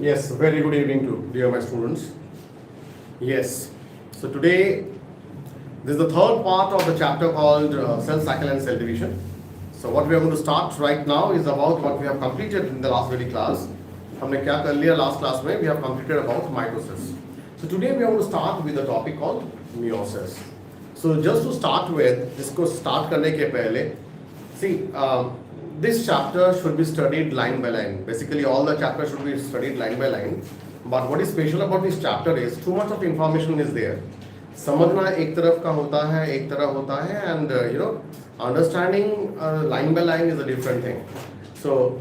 Yes, very good evening to dear my students. Yes, so today this is the third part of the chapter called cell cycle and cell division. So what we are going to start right now is about what we have completed in the last very class. हमने क्या कर लिया last class में? We have completed about mitosis. So today we are going to start with the topic called meiosis. So just to start with, इसको start करने के पहले, see, this chapter should be studied line by line. Basically, all the chapters should be studied line by line. But what is special about this chapter is too much of information is there. समझना एक तरफ का होता है, एक तरफ होता है, and understanding line by line is a different thing. So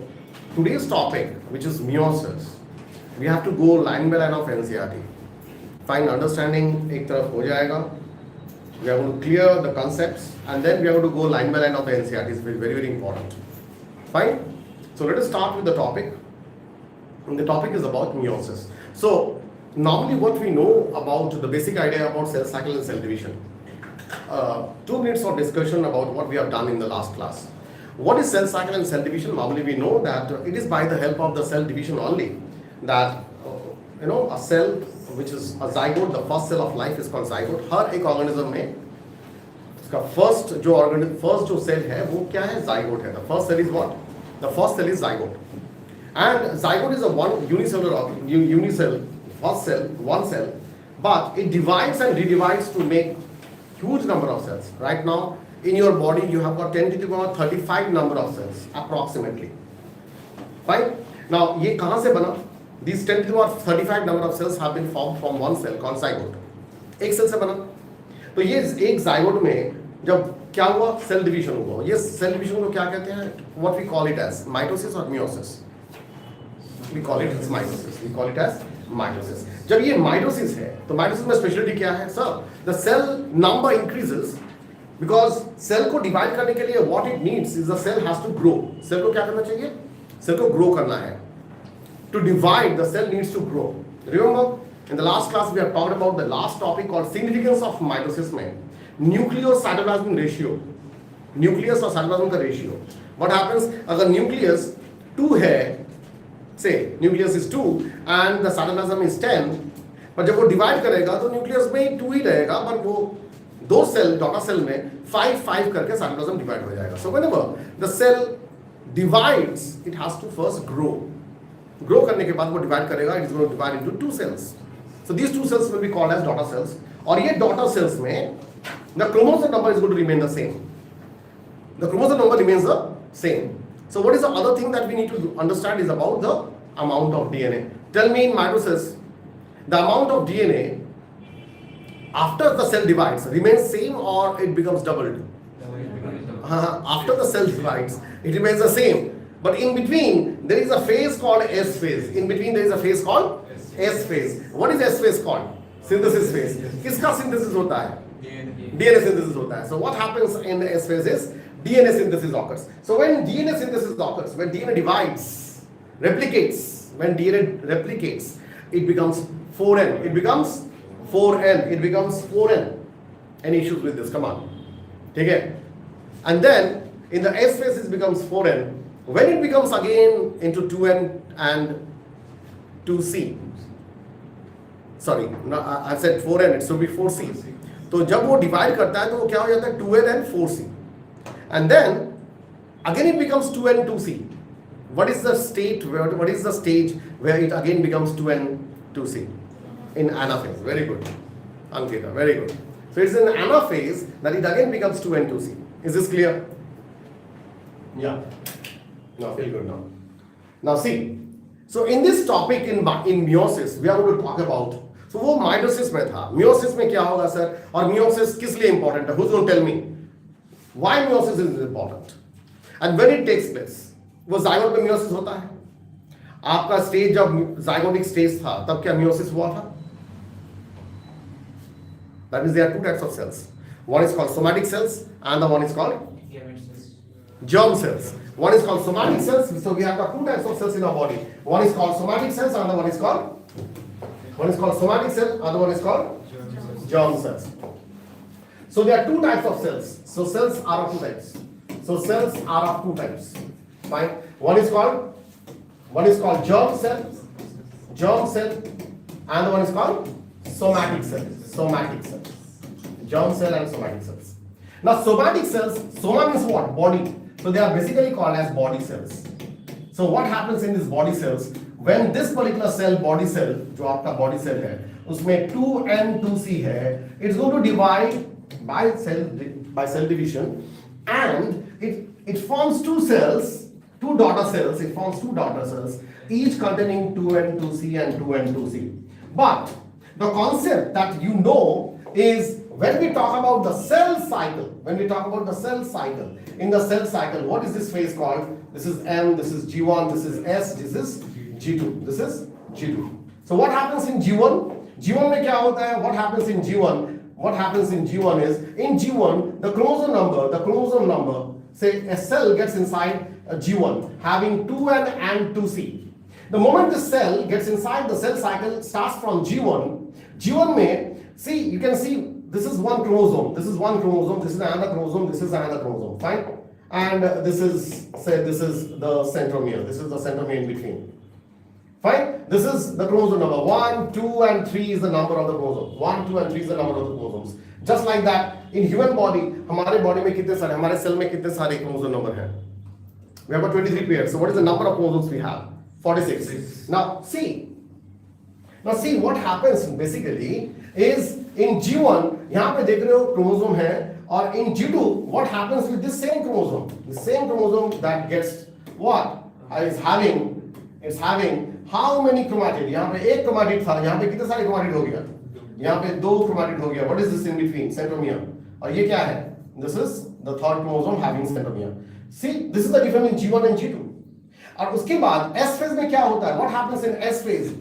today's topic, which is meiosis, we have to go line by line of NCERT. Fine, understanding एक तरफ हो जाएगा. We are going to clear the concepts, and then we are going to go line by line of the NCERT. It's very very important. Fine. So let us start with the topic. And the topic is about meiosis. So normally what we know about the basic idea about cell cycle and cell division. 2 minutes of discussion about what we have done in the last class. What is cell cycle and cell division? Normally we know that it is by the help of the cell division only that a cell which is a zygote, the first cell of life is called zygote. हर एक organism में इसका first जो cell है वो क्या है? Zygote है. The first cell is what? The first cell is zygote. And zygote is a unicell, first cell, one cell, but it divides and redivides to make huge number of cells. Right now, in your body, you have got 10 to the power 35 number of cells, approximately. Fine? Now, ये कहाँ से बना? These 10 to the power 35 number of cells have been formed from one cell called zygote. एक cell से बना. तो ये एक zygote में जब क्या हुआ? सेल डिवीजन हुआ. ये सेल डिवीजन को क्या कहते हैं? What we call it as mitosis or meiosis. We call it as mitosis. We call it as mitosis. जब ये mitosis है, तो mitosis में स्पेशलिटी क्या है? Sir, the cell number increases because cell को divide करने के लिए what it needs is the cell has to grow. Cell को क्या करना चाहिए? Cell को grow करना है. To divide, the cell needs to grow. Remember, in the last class we have talked about the last topic called significance of mitosis में nucleus cytoplasm ratio. Nucleus और cytoplasm का ratio. What happens अगर nucleus 2 है, say nucleus is 2 and the cytoplasm is 10, पर जब वो divide करेगा तो nucleus में 2 ही रहेगा, पर वो दो cell daughter cell में 5 करके cytoplasm divide हो जाएगा. So whenever the cell divides, it has to first grow. Grow करने के बाद वो divide करेगा, it is going to divide into 2 cells. So these 2 cells will be called as daughter cells. और ये daughter cells में the chromosome number is going to remain the same. The chromosome number remains the same. So what is the other thing that we need to understand is about the amount of DNA. Tell me in mitosis, the amount of DNA after the cell divides remains same or it becomes doubled? After the cell divides, it remains the same. But in between, there is a phase called S phase. In between, there is a phase called S phase. What is S phase called? Synthesis phase. किसका synthesis होता है? DNA synthesis होता है. So what happens in the S phase is DNA synthesis occurs. So when DNA synthesis occurs, when DNA divides, replicates, when DNA replicates, it becomes 4N. It becomes 4N. It becomes 4N. Any issues with this? Come on. ठीक है? And then in the S phase it becomes 4N. When it becomes again into 2N and 2C. Sorry, no, I said 4N. It should be 4C. तो जब वो divide करता है तो वो क्या हो जाता है? 2N and 4C. And then again it becomes 2N 2C. What is the state where, what is the stage where it again becomes 2N 2C? In anaphase. Very good. Ankita, very good. So it's in anaphase that it again becomes 2N 2C. Is this clear? Yeah. Now feel good now. Now see. So in this topic in meiosis we are going to talk about. So वो mitosis में था. Meiosis में क्या होगा sir? और meiosis किस लिए important है? Who's going to tell me? Why meiosis is important? And when it takes place? वो zygote में meiosis होता है. आपका stage जब zygotic stage था, तब क्या meiosis हुआ था? That means there are 2 types of cells. One is called somatic cells, and the one is called germ cells. One is called somatic cells. So we have got 2 types of cells in our body. One is called somatic cells, and the one is called somatic cell, other one is called germ cells. So there are 2 types of cells. So cells are of 2 types. So cells are of 2 types. Fine. One is called germ cell. germ cell, and the one is called somatic cells. Somatic cells. Germ cell and somatic cells. Now somatic cells, soma means what? Body. So they are basically called as body cells. So what happens in these body cells? When this particular cell, body cell, जो आपका body cell है, उसमें 2n2c है, it's going to divide by cell division, and it forms two cells, two daughter cells. It forms two daughter cells, each containing 2n2c and 2n2c. But the concept that you know is when we talk about the cell cycle. When we talk about the cell cycle, in the cell cycle, what is this phase called? This is M, this is G1, this is S, this is G2, this is G2. So what happens in G1? G1 में क्या होता है? What happens in G1? What happens in G1 is, in G1, the chromosome number, say a cell gets inside a G1 having 2n and 2c. The moment the cell gets inside, the cell cycle starts from G1. G1 में, see, you can see this is one chromosome, this is one chromosome, this is another chromosome, this is another chromosome, fine? And this is, say, this is the centromere, this is the centromere in between. Fine? This is the chromosome number 1, 2 and 3 is the number of the chromosome. 1, 2 and 3 is the number of the chromosomes. Just like that, in human body, हमारे body में कितने सारे, हमारे cell में कितने सारे chromosome number हैं? We have got 23 pairs. So what is the number of chromosomes we have? 46. Now see what happens basically is in G1, यहाँ पे देख रहे हो chromosome है, और in G2, what happens with this same chromosome? The same chromosome that gets what? It's having how many chromatid? यहाँ पे एक chromatid था, यहाँ पे कितने सारे chromatid हो गया? यहाँ पे दो chromatid हो गया. What is this in between? Centromere. और ये क्या है? This is the third chromosome having centromere. See, this is the difference in G1 and G2. और उसके बाद S phase में क्या होता है? What happens in S phase?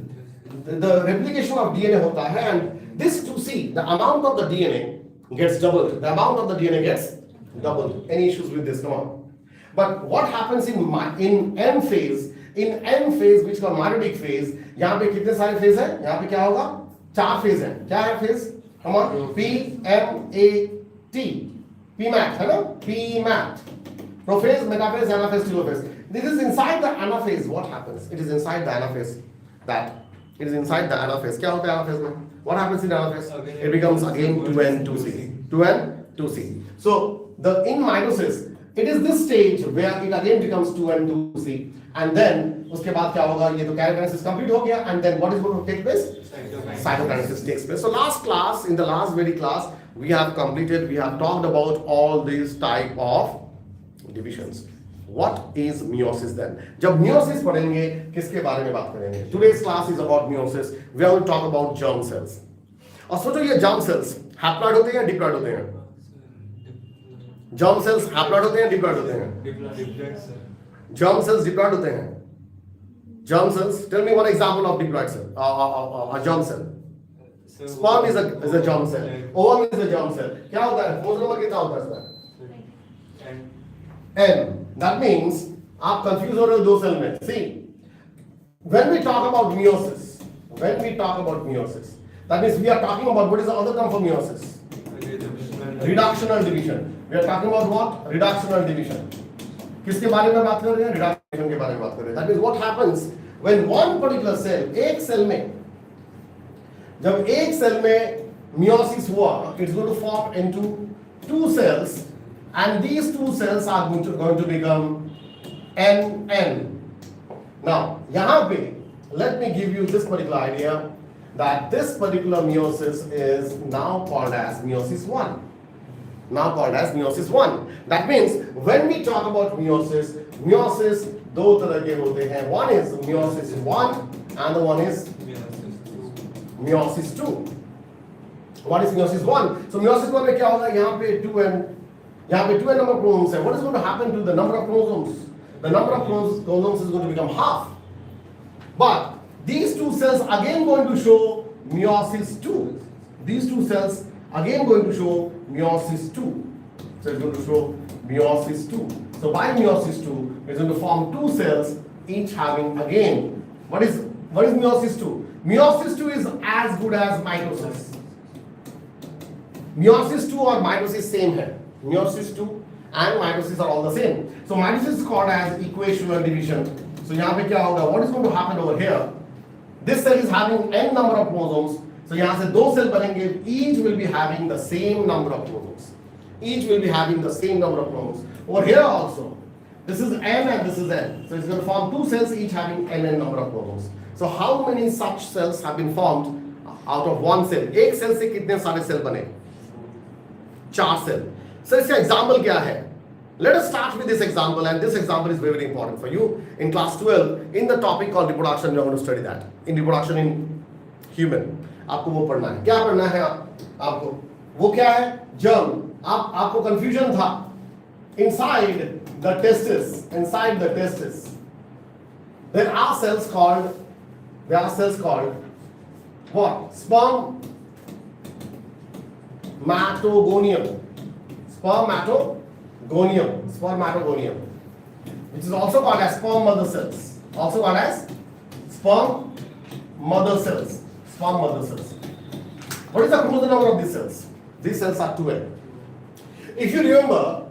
The replication of DNA होता है, and this to see the amount of the DNA gets doubled. The amount of the DNA gets doubled. Any issues with this? Come on. But what happens in M phase? In M phase, which is called mitotic phase, यहाँ पे कितने सारे phase हैं? यहाँ पे क्या होगा? 4 phase हैं. क्या है phase? Come on. P M A T. PMAT है ना? PMAT. Prophase, metaphase, anaphase, telophase. This is inside the anaphase. What happens? It is inside the anaphase. It is inside the anaphase. क्या होता है anaphase में? What happens in anaphase? It becomes again 2n 2c. 2n 2c. So in mitosis, it is this stage where it again becomes 2n 2c, and then उसके बाद क्या होगा? ये तो karyokinesis complete हो गया, and then what is going to take place? Cytokinesis takes place. So last class, in the last very class, we have talked about all these type of divisions. What is meiosis then? जब meiosis पढ़ेंगे, किसके बारे में बात करेंगे? Today's class is about meiosis. We are going to talk about germ cells. और सोचो ये germ cells haploid होते हैं या diploid होते हैं? Germ cells haploid होते हैं, diploid होते हैं? Germ cells diploid होते हैं. Germ cells. Tell me one example of diploid cell. A germ cell. Sperm is a germ cell. Ovum is a germ cell. क्या होता है? chromosome number कितना होता है इसमें? N. That means आप confuse हो रहे हो दो cell में. See, when we talk about meiosis, that means we are talking about what is the other term for meiosis? Reductional division. We are talking about what? Reductional division. किसके बारे में बात कर रहे हैं? Reduction के बारे में बात कर रहे हैं. That means what happens when one particular cell, एक cell में, जब एक cell में meiosis हुआ, it's going to form into two cells, and these two cells are going to become NN. Now, यहाँ पे, let me give you this particular idea that this particular meiosis is now called as meiosis 1. That means when we talk about meiosis दो तरह के होते हैं. One is meiosis 1 and the one is meiosis 2. What is meiosis 1? So meiosis 1 में क्या होगा? यहाँ पे 2n number of chromosomes है. What is going to happen to the number of chromosomes? The number of chromosomes is going to become half. But these two cells again going to show meiosis 2. These two cells again going to show meiosis 2. So it's going to show meiosis 2. So by meiosis 2, it's going to form two cells, each having again. What is meiosis 2? Meiosis 2 is as good as mitosis. Meiosis 2 or mitosis same है. Meiosis 2 and mitosis are all the same. So mitosis is called as equational division. So यहाँ पे क्या होगा? What is going to happen over here? This cell is having n number of chromosomes. So यहाँ से 2 cell बनेंगे. Each will be having the same number of chromosomes. Each will be having the same number of chromosomes. Over here also, this is n and this is n. So it's going to form 2 cells each having n number of chromosomes. So how many such cells have been formed out of one cell? एक cell से कितने सारे cell बने? 4 cell. So इसका example क्या है? Let us start with this example, and this example is very, very important for you in class 12 in the topic called reproduction. You are going to study that in reproduction in human. आपको वो पढ़ना है. क्या पढ़ना है आपको? वो क्या है? Germ. आपको confusion था. Inside the testis, there are cells called what? Spermatogonium, which is also called as sperm mother cells. Sperm mother cells. What is the chromosome number of these cells? These cells are 2n. If you remember,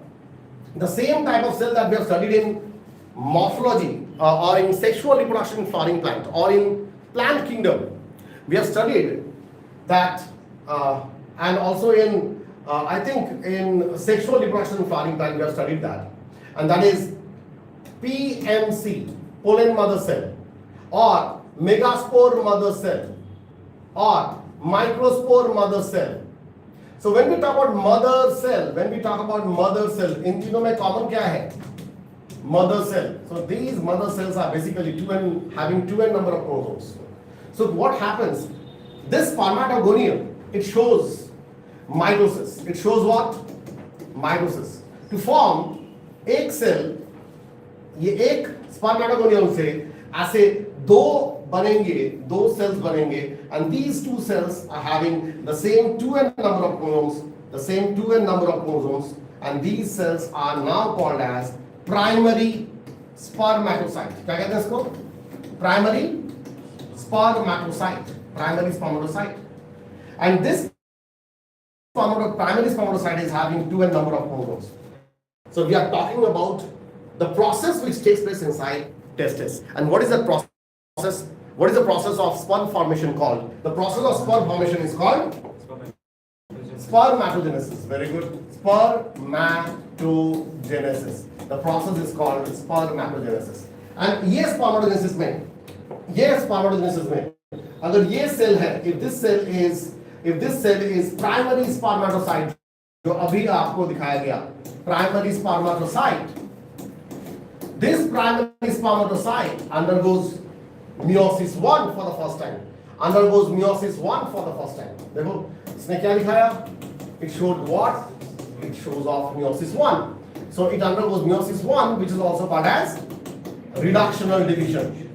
the same type of cell that we have studied in morphology or in sexual reproduction in flowering plant or in plant kingdom, we have studied that, and also in I think in sexual reproduction in flowering plant we have studied that, and that is PMC, pollen mother cell, or megaspore mother cell, or microspore mother cell. So when we talk about mother cell, इन तीनों में common क्या है? Mother cell. So these mother cells are basically 2n, having 2n number of chromosomes. So what happens? This spermatogonium, it shows mitosis. It shows what? Mitosis. To form एक cell, ये एक spermatogonium से ऐसे दो cells बनेंगे, and these 2 cells are having the same 2n number of chromosomes, and these cells are now called as primary spermatocyte. क्या कहते हैं इसको? Primary spermatocyte. And this primary spermatocyte is having 2n number of chromosomes. So we are talking about the process which takes place inside testis. And what is that process? What is the process of sperm formation called? The process of sperm formation is called spermatogenesis. Very good. Spermatogenesis. The process is called spermatogenesis. And ये spermatogenesis में अगर ये cell है, if this cell is primary spermatocyte, जो अभी आपको दिखाया गया, primary spermatocyte, this primary spermatocyte undergoes meiosis 1 for the first time. देखो इसने क्या दिखाया? It showed what? It shows off meiosis 1. So it undergoes meiosis 1, which is also called as reductional division.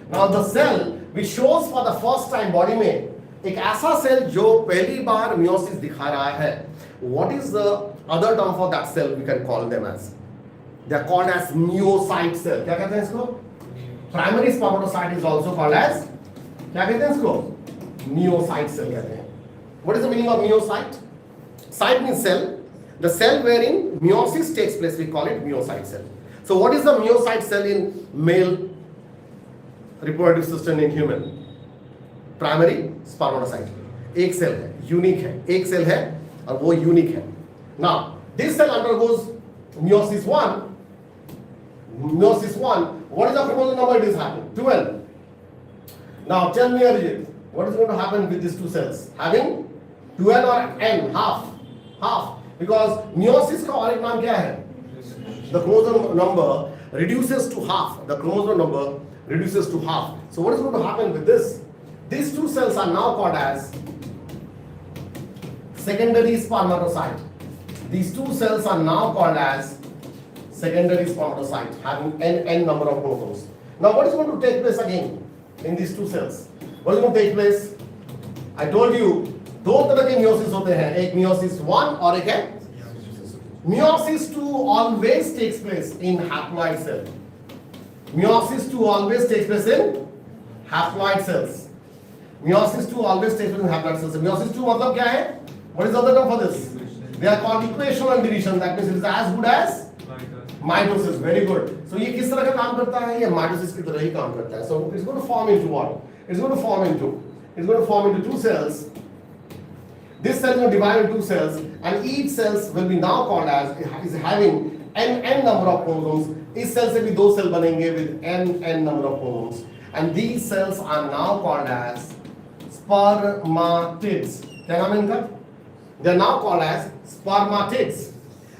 Now the cell which shows for the first time body में एक ऐसा cell जो पहली बार meiosis दिखा रहा है. What is the other term for that cell? We can call them as, they are called as myocyte cell. क्या कहते हैं इसको? Primary spermatocyte is also called as, क्या कहते हैं इसको? Myocyte cell कहते हैं. What is the meaning of myocyte? Cyte means cell. The cell wherein meiosis takes place, we call it myocyte cell. So what is the myocyte cell in male reproductive system in human? Primary spermatocyte. एक cell है, unique है. एक cell है और वो unique है. Now this cell undergoes meiosis 1. What is the chromosome number it is happening? 12. Now tell me, Arjit, what is going to happen with these 2 cells? Having 12 or n, half. Because meiosis का और एक नाम क्या है? The chromosome number reduces to half. So what is going to happen with this? These 2 cells are now called as secondary spermatocyte. These 2 cells are now called as secondary spermatocyte, having n number of chromosomes. Now what is going to take place again in these 2 cells? What is going to take place? I told you, 2 तरह के meiosis होते हैं, एक meiosis 1 और एक है meiosis 2 always takes place in haploid cell. Meiosis 2 always takes place in haploid cells. Meiosis 2 मतलब क्या है? What is the other term for this? They are called equational division. That means it is as good as mitosis, very good. So ये किस तरह का काम करता है? ये माइटोसिस की तरह ही काम करता है। So it's going to form into what? It's going to form into two cells. This cell will divide into two cells, and each cells will be now called as is having n number of chromosomes. इस cell से भी दो cell बनेंगे with n number of chromosomes, and these cells are now called as spermatids. क्या नाम है इनका? They are now called as spermatids,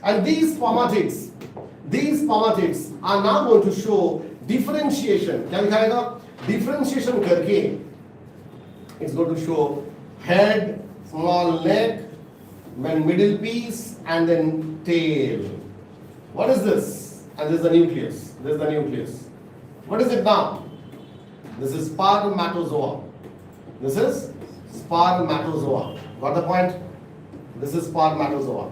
and these spermatids are now going to show differentiation. क्या दिखाएगा? Differentiation करके it's going to show head, small neck, then middle piece, and then tail. What is this? And this is the nucleus. This is the nucleus. What is it now? This is spermatozoa. This is spermatozoa. Got the point? This is spermatozoa.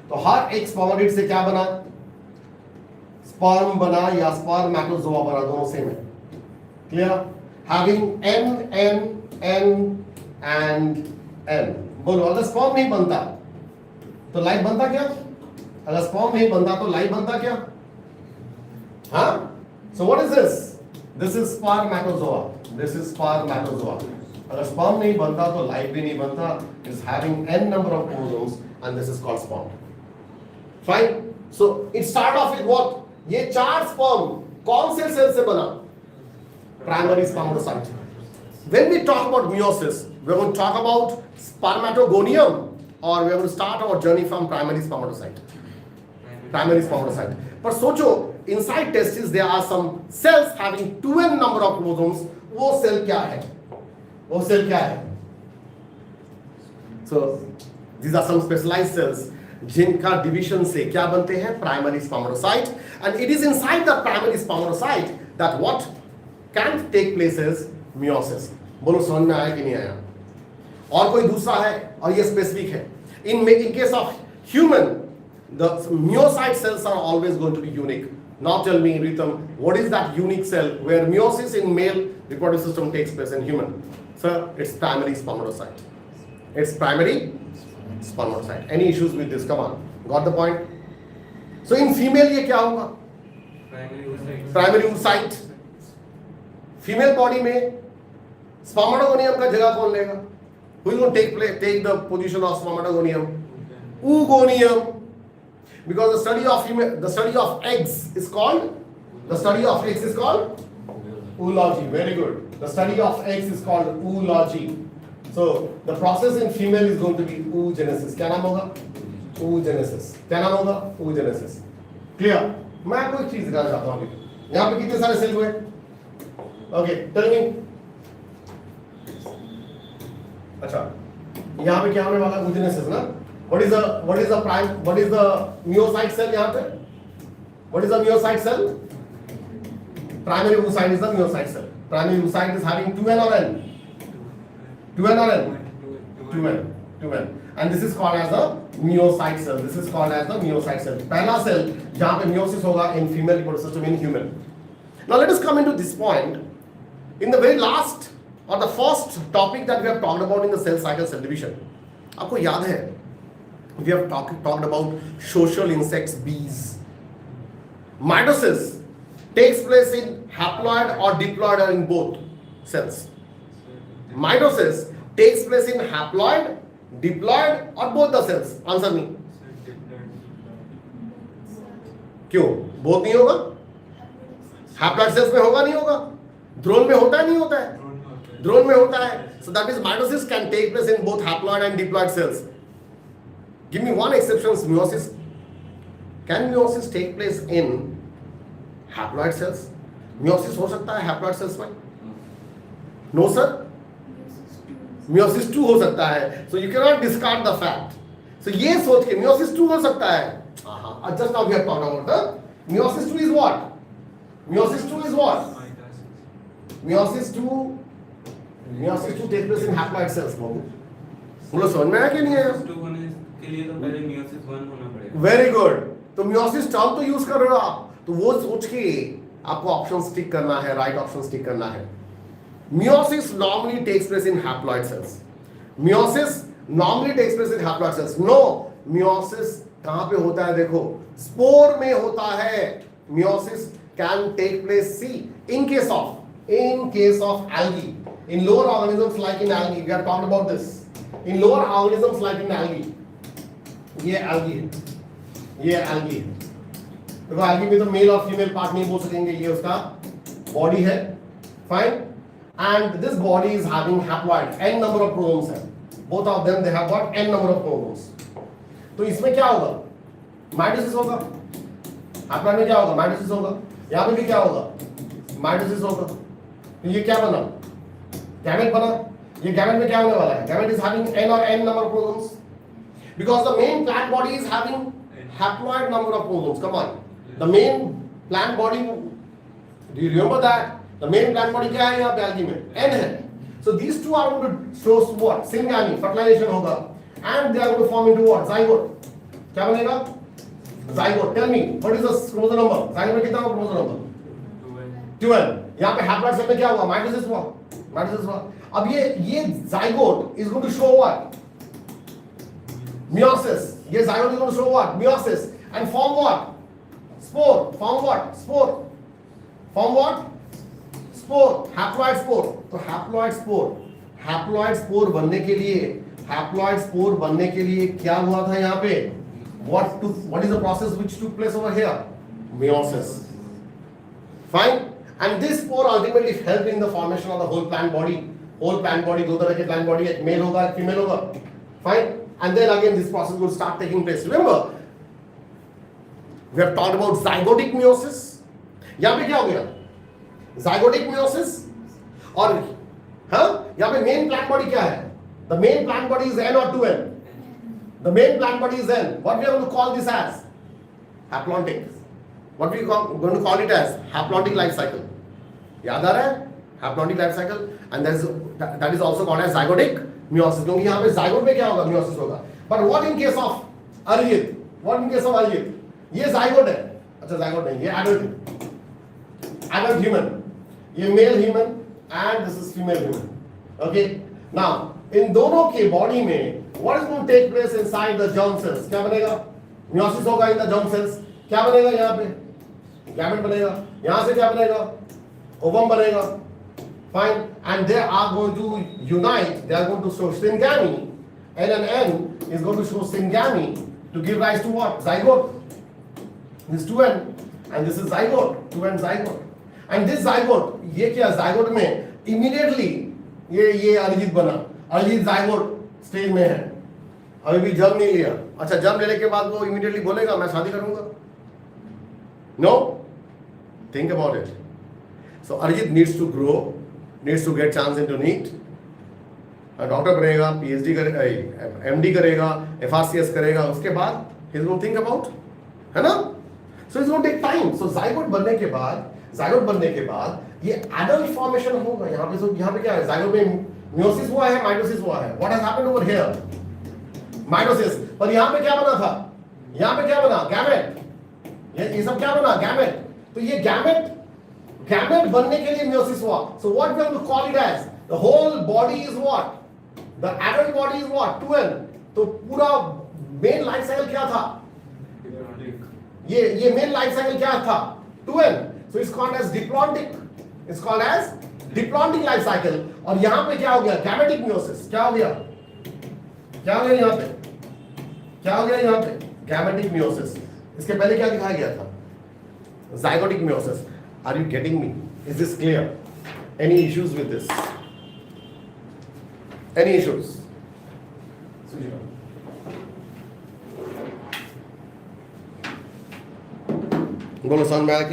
तो हर एक spermatid से क्या बना? Sperm बना या spermatozoa बना, दोनों same है। Clear? Having n and n. बोलो, अगर स्पर्म नहीं बनता तो लाइफ बनता क्या? अगर स्पर्म नहीं बनता तो लाइफ बनता क्या? हाँ? So what is this? This is spermatozoa. This is spermatozoa. अगर स्पर्म नहीं बनता तो लाइफ भी नहीं बनता. It is having n number of chromosomes, and this is called sperm. Fine. So it start off with what? ये चार sperm कौन से सेल से बना? Primary spermatocyte. When we talk about meiosis, we are going to talk about spermatogonium, or we are going to start our journey from primary spermatocyte. Primary spermatocyte. पर सोचो, inside testes there are some cells having 2n number of chromosomes. वो cell क्या है? वो cell क्या है? So these are some specialized cells जिनका division से क्या बनते हैं? Primary spermatocyte. And it is inside the primary spermatocyte that what can take place is meiosis. बोलो समझ में आया कि नहीं आया? और कोई दूसरा है, और ये स्पेसिफिक है. In case of human, the myocyte cells are always going to be unique. Now tell me, Ritam, what is that unique cell where meiosis in male reproductive system takes place in human? Sir, it's primary spermatocyte. It's primary spermatocyte. Any issues with this? Come on, got the point? So in female ये क्या होगा? Primary oocyte. Female body में spermatogonium का जगह कौन लेगा? Who is going to take the position of spermatogonium? Oogonium. Because the study of eggs is called oology. Very good. The study of eggs is called oology. So the process in female is going to be oogenesis. क्या नाम होगा? Oogenesis. क्या नाम होगा? Oogenesis. Clear? मैं आपको एक चीज दिखाना चाहता हूँ अभी। यहाँ पे कितने सारे सेल हुए? Okay, tell me. अच्छा, यहाँ पे क्या होने वाला? oogenesis ना? What is the myocyte cell यहाँ पे? What is the myocyte cell? Primary oocyte is the myocyte cell. Primary oocyte is having 2n or n? 2n or n? 2n. And this is called as the myocyte cell. This is called as the myocyte cell. पहला cell जहाँ पे meiosis होगा in female reproductive system in human. Now let us come into this point. In the very last or the first topic that we have talked about in the cell cycle cell division, आपको याद है? We have talked about social insects, bees. Mitosis takes place in haploid or diploid or in both cells. Mitosis takes place in haploid, diploid or both the cells. Answer me. क्यों? Both नहीं होगा? Haploid cells में होगा नहीं होगा? ध्रुव में होता है नहीं होता है? ध्रुव में होता है. So that means mitosis can take place in both haploid and diploid cells. Give me one exception. Meiosis. Can meiosis take place in haploid cells? Meiosis हो सकता है haploid cells में? No sir. Meiosis 2 हो सकता है. So you cannot discard the fact. So ये सोच के meiosis 2 हो सकता है. Just now we have talked about the meiosis 2 is what? Meiosis 2 is what? Meiosis 2 takes place in haploid cells. बोलो समझ में आया कि नहीं आया? के लिए तो पहले meiosis 1 होना पड़ेगा. Very good. तो meiosis टर्म तो यूज कर रहे हो आप, तो वो सोच के आपको ऑप्शन स्टिक करना है, राइट ऑप्शन स्टिक करना है. Meiosis normally takes place in haploid cells. Meiosis normally takes place in haploid cells. No, meiosis कहां पे होता है देखो, स्पोर में होता है। Meiosis can take place see in case of algae, in lower organisms like in algae, we have talked about this, in lower organisms like in algae. ये algae है, ये एल्गी है। देखो एल्गी में तो मेल और फीमेल पार्ट नहीं बोल सकेंगे, ये उसका बॉडी है, fine, and this body is having haploid, n number of chromosomes है, both of them they have got n number of chromosomes. तो इसमें क्या होगा, माइटोसिस होगा, हैप्लॉइड में क्या होगा, माइटोसिस होगा, यहां पे भी क्या होगा, माइटोसिस होगा। तो ये क्या बना, गैमेट बना। ये गैमेट में क्या होने वाला है, गैमेट इज हैविंग n और n number of chromosomes because the main plant body is having haploid number of chromosomes. Come on, the main plant body, do you remember that the main plant body क्या है यहाँ पे algae में, n है। So these two are going to show what, syngamy, fertilization होगा, and they are going to form into what, zygote। क्या बनेगा, zygote। Tell me what is the chromosome number, zygote में कितना chromosome number, 12। यहाँ पे haploid cell में क्या हुआ, माइटोसिस हुआ, माइटोसिस हुआ। अब ये zygote is going to show what, meiosis। ये zygote is going to show what, meiosis, and form what, spore, form what, spore, form what, spore, haploid spore। तो haploid spore बनने के लिए, haploid spore बनने के लिए क्या हुआ था यहाँ पे, what is the process which took place over here, meiosis, fine, and this spore ultimately helped in the formation of the whole plant body। whole plant body, दो तरह के plant body, एक male होगा, एक female होगा, fine, and then again this process will start taking place। Remember we have talked about zygotic meiosis। यहाँ पे क्या हो गया, zygotic meiosis, और हाँ यहाँ पे main plant body क्या है, the main plant body is n or 2n, the main plant body is n, what we are going to call this as, haplontic, what we are going to call it as haplontic life cycle। याद आ रहा है, haplontic life cycle, and that is also called as zygotic meiosis, क्योंकि यहाँ पे zygote में क्या होगा, meiosis होगा। But what in case of Arjit, what in case of Arjit, ये zygote है, अच्छा zygote नहीं, ये adult human, ये male human and this is female human, okay। Now इन दोनों के body में what is going to take place inside the germ cells, क्या बनेगा, meiosis होगा in the germ cells, क्या बनेगा यहाँ पे, gamete बनेगा, यहाँ से क्या बनेगा, ovum बनेगा, fine, and they are going to unite, they are going to show syngamy, n and n is going to show syngamy to give rise to what, zygote। This 2n and this is zygote, 2n zygote, and this zygote, ये क्या, zygote में immediately ये अरिजीत बना, Arijit zygote stage में है, अभी भी जन्म नहीं लिया। अच्छा जन्म लेने के बाद वो immediately बोलेगा मैं शादी करूंगा, no, think about it। So Arijit needs to grow, needs to get chance into NEET, doctor बनेगा, PhD करेगा, MD करेगा, FRCS करेगा, उसके बाद he will think about, है ना। So it's going to take time। So zygote बनने के बाद ये adult formation होगा यहाँ पे। So यहाँ पे क्या है, zygote में meiosis हुआ है, mitosis हुआ है। What has happened over here, mitosis। पर यहाँ पे क्या बना था, यहाँ पे क्या बना, gamete। ये सब क्या बना, gamete। तो ये gamete बनने के लिए meiosis हुआ। So what we are going to call it as, the whole body is what, the adult body is what, 2n। तो पूरा main life cycle क्या था, ये main life cycle क्या था, 2n। So it's called as diplontic, it's called as diplontic life cycle। और यहाँ पे क्या हो गया, gametic meiosis। क्या हो गया यहाँ पे, gametic meiosis। इसके पहले क्या दिखाया गया था, zygotic meiosis। Are you getting me? Is this clear? Any issues with this? Any issues? बोलो समझ में आया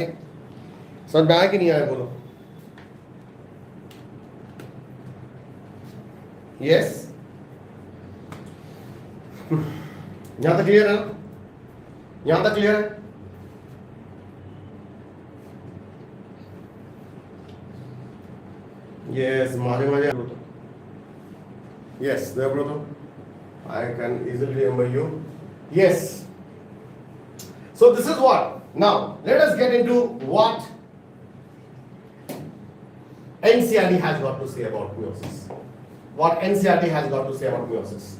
कि नहीं आया, बोलो। यस, यहां तक क्लियर है ना, यहां तक क्लियर है। Yes, Maje. Yes, there, brother. I can easily remember you. Yes. So this is what. Now let us get into what NCERT has got to say about meiosis. What NCERT has got to say about meiosis.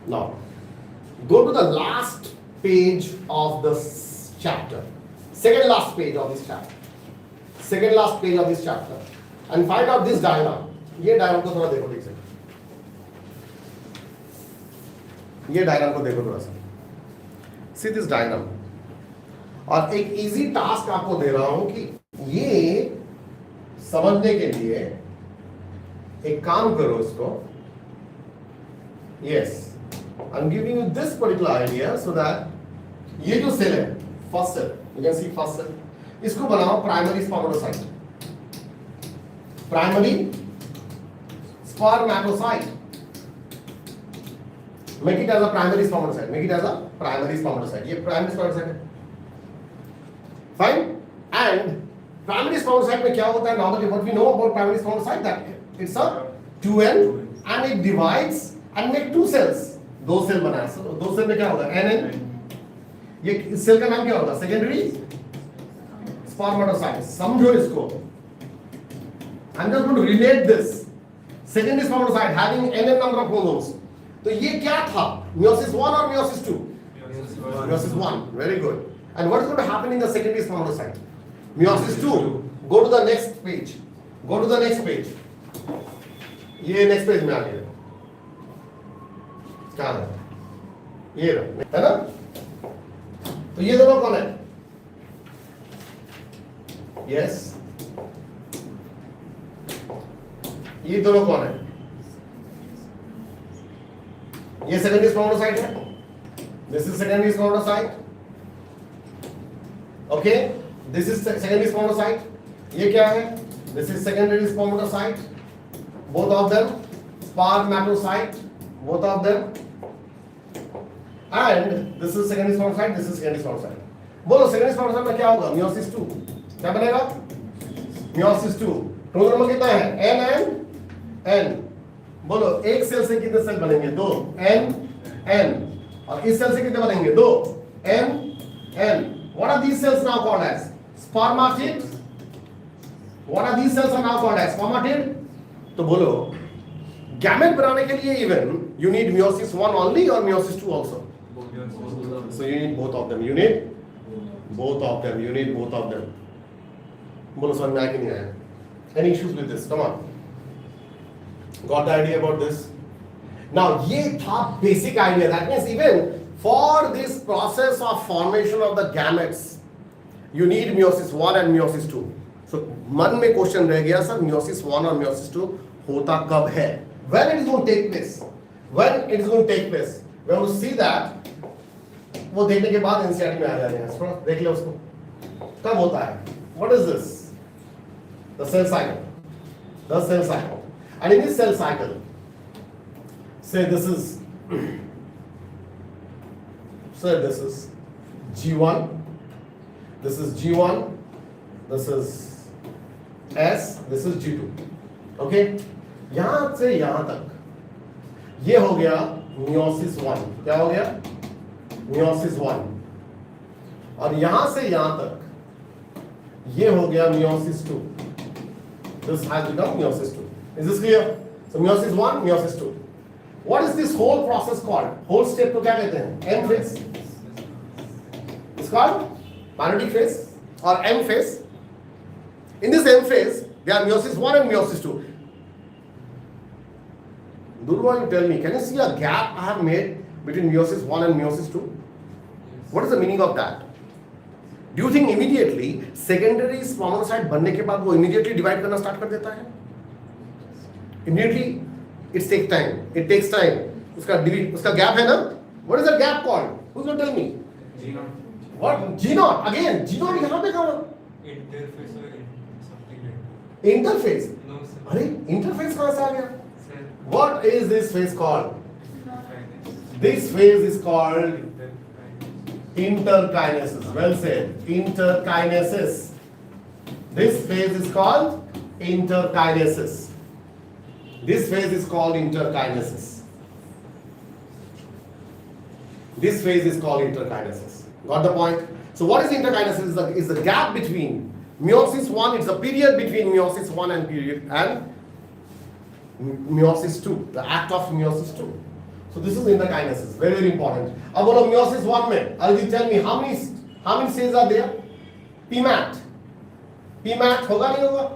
Now, go to the last page of this chapter. Second last page of this chapter. Second last page of this chapter. And find out this diagram. ये diagram को थोड़ा देखो ठीक से. ये diagram को देखो थोड़ा सा. See this diagram. और एक easy task आपको दे रहा हूं कि ये समझने के लिए एक काम करो इसको. Yes. I'm giving you this particular idea so that ये जो cell है, first cell, you can see first cell. इसको बनाओ primary spermatocyte. Primary spermatocyte. Make it as a primary spermatocyte. Make it as a primary spermatocyte. ये primary spermatocyte है. Fine. And primary spermatocyte में क्या होता है? Normally, what we know about primary spermatocyte that it's a 2N and it divides and make two cells. दो cell बनाया. दो cell में क्या होगा? NN. ये इस सेल का नाम क्या होगा? Secondary spermatocyte. समझो इसको. I'm just going to relate this. Secondary spermatocyte having NN number of chromosomes. तो ये क्या था? Meiosis 1 or meiosis 2? Meiosis 1. Very good. And what is going to happen in the secondary spermatocyte? Meiosis 2. Go to the next page. Go to the next page. ये next page में आ गया. क्या है? ये रहा, है ना? तो ये दोनों कौन है? Yes. ये दोनों कौन है? ये secondary spermatocyte है. This is secondary spermatocyte. Okay. This is secondary spermatocyte. ये क्या है? This is secondary spermatocyte. Both of them spermatocyte. Both of them. And this is secondary spermatocyte. This is secondary spermatocyte. बोलो secondary spermatocyte में क्या होगा? Meiosis 2. क्या बनेगा? Meiosis 2. Total number कितना है? N and N. बोलो एक सेल से कितने सेल बनेंगे? दो. N N. और इस सेल से कितने बनेंगे? दो. N N. What are these cells now called as? Spermatid. What are these cells are now called as? Spermatid. तो बोलो gamete बनाने के लिए even you need meiosis 1 only or meiosis 2 also? So you need both of them. You need both of them. You need both of them. बोलो समझ में आया कि नहीं आया? Any issues with this? Come on. Got the idea about this? Now ये था basic idea. That means even for this process of formation of the gametes, you need meiosis 1 and meiosis 2. So मन में question रह गया sir meiosis 1 और meiosis 2 होता कब है? When it is going to take place? When it is going to take place? We have to see that. वो देखने के बाद NCERT में आ जाएगा. देख लो उसको. कब होता है? What is this? The cell cycle. The cell cycle. And in this cell cycle, say this is G1. This is G1. This is S. This is G2. Okay? यहां से यहां तक ये हो गया meiosis 1. क्या हो गया? meiosis 1. और यहां से यहां तक ये हो गया meiosis 2. This has become meiosis 2. Is this clear? So meiosis 1, meiosis 2. What is this whole process called? Whole step को क्या कहते हैं? M phase. It's called paradigmatic phase or M phase. In this M phase, there are meiosis 1 and meiosis 2. Durva, you tell me, can you see a gap I have made between meiosis 1 and meiosis 2? What is the meaning of that? Do you think immediately secondary spermatocyte बनने के बाद वो immediately divide करना start कर देता है? Immediately, it takes time. It takes time. उसका gap है ना? What is that gap called? Who's going to tell me? G0. What? G0. Again, G0 यहाँ पे कहाँ? Interface or something like Interface. that. No, sir. अरे interface कहाँ से आ गया? Sir. What is this phase called? Interkinase. This phase is called interkinesis. Well said. Interkinesis. This phase is called interkinesis. This phase is called interkinesis. This phase is called interkinesis. Got the point? So what is interkinesis? Is the gap between meiosis 1. It's the period between meiosis 1 and meiosis 2. The act of meiosis 2. So this is in the kinesis, very very important. अब बोलो meiosis 1 में, Arijit tell me how many cells are there? PMAT. PMAT होगा नहीं होगा?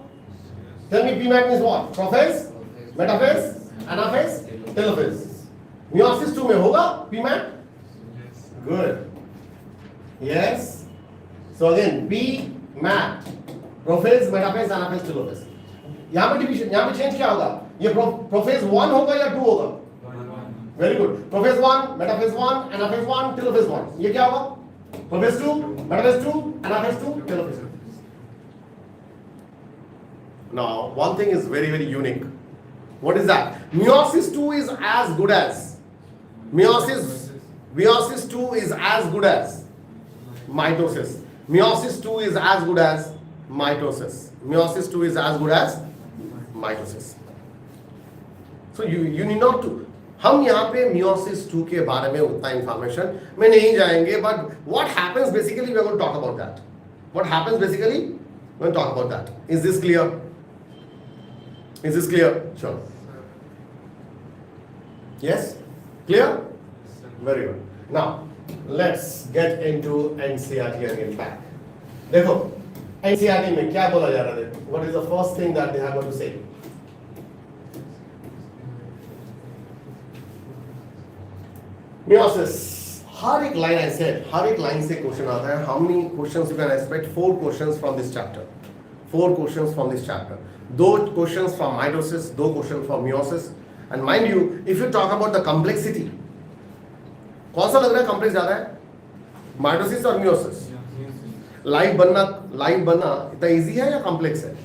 Tell me PMAT means what? Prophase, metaphase, anaphase, telophase. Meiosis 2 में होगा PMAT? Yes. Good. Yes. So again PMAT, prophase, metaphase, anaphase, telophase. यहाँ पे division, यहाँ पे change क्या होगा? ये प्रोफेज 1 होगा या 2 होगा? Very good. Prophase 1, metaphase 1, anaphase 1, telophase 1. ये क्या होगा? Prophase 2, metaphase 2, anaphase 2, telophase 2. Now, one thing is very very unique. What is that? Meiosis 2 is as good as meiosis 2 is as good as mitosis. Meiosis 2 is as good as mitosis. Meiosis 2 is as good as mitosis. So you need not to. हम यहाँ पे meiosis 2 के बारे में उतना information में नहीं जाएंगे, but what happens basically we are going to talk about that. What happens basically we are going to talk about that. Is this clear? Is this clear? Sure. Yes? Clear? Very good. Now let's get into NCERT again back. देखो NCERT में क्या बोला जा रहा है? What is the first thing that they are going to say? Meiosis. हर एक line ऐसे है, हर एक लाइन से क्वेश्चन आता है. How many questions you can expect? 4 questions from this chapter. 4 questions from this chapter. 2 questions from mitosis, 2 questions from meiosis. And mind you, if you talk about the complexity, कौन सा लग रहा है complex ज्यादा है? Mitosis और meiosis. Life बनना इतना इजी है या कॉम्प्लेक्स है?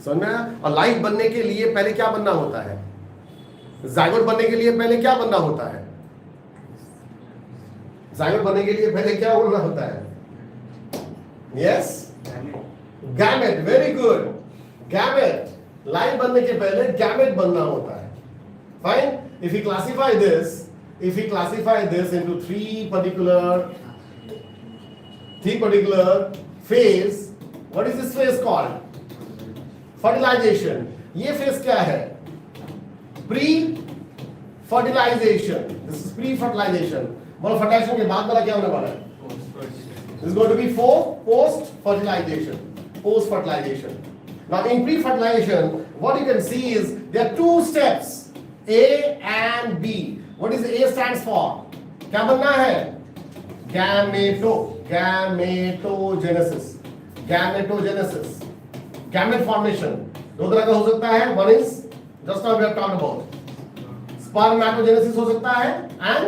समझ में आया? और लाइफ बनने के लिए पहले क्या बनना होता है? जाइगोट बनने के लिए पहले क्या बनना होता है? जाइगोट बनने के लिए पहले क्या बनना होता है? Yes, gamete. Very good. Gamete. Life बनने के पहले गैमेट बनना होता है. Fine. If you classify this, if we classify this into three particular phase, what is this phase called? Fertilization. ये phase क्या है? Pre-fertilization. This is pre-fertilization. बोलो fertilization के बाद वाला क्या होने वाला है? This is going to be post-fertilization. Post-fertilization. Now in pre-fertilization, what you can see is there are 2 steps, A and B. What is A stands for? क्या बनना है? Gametogenesis. Gamete formation. 2 तरह का हो सकता है. One is just now we have talked about. Spermatogenesis हो सकता है, and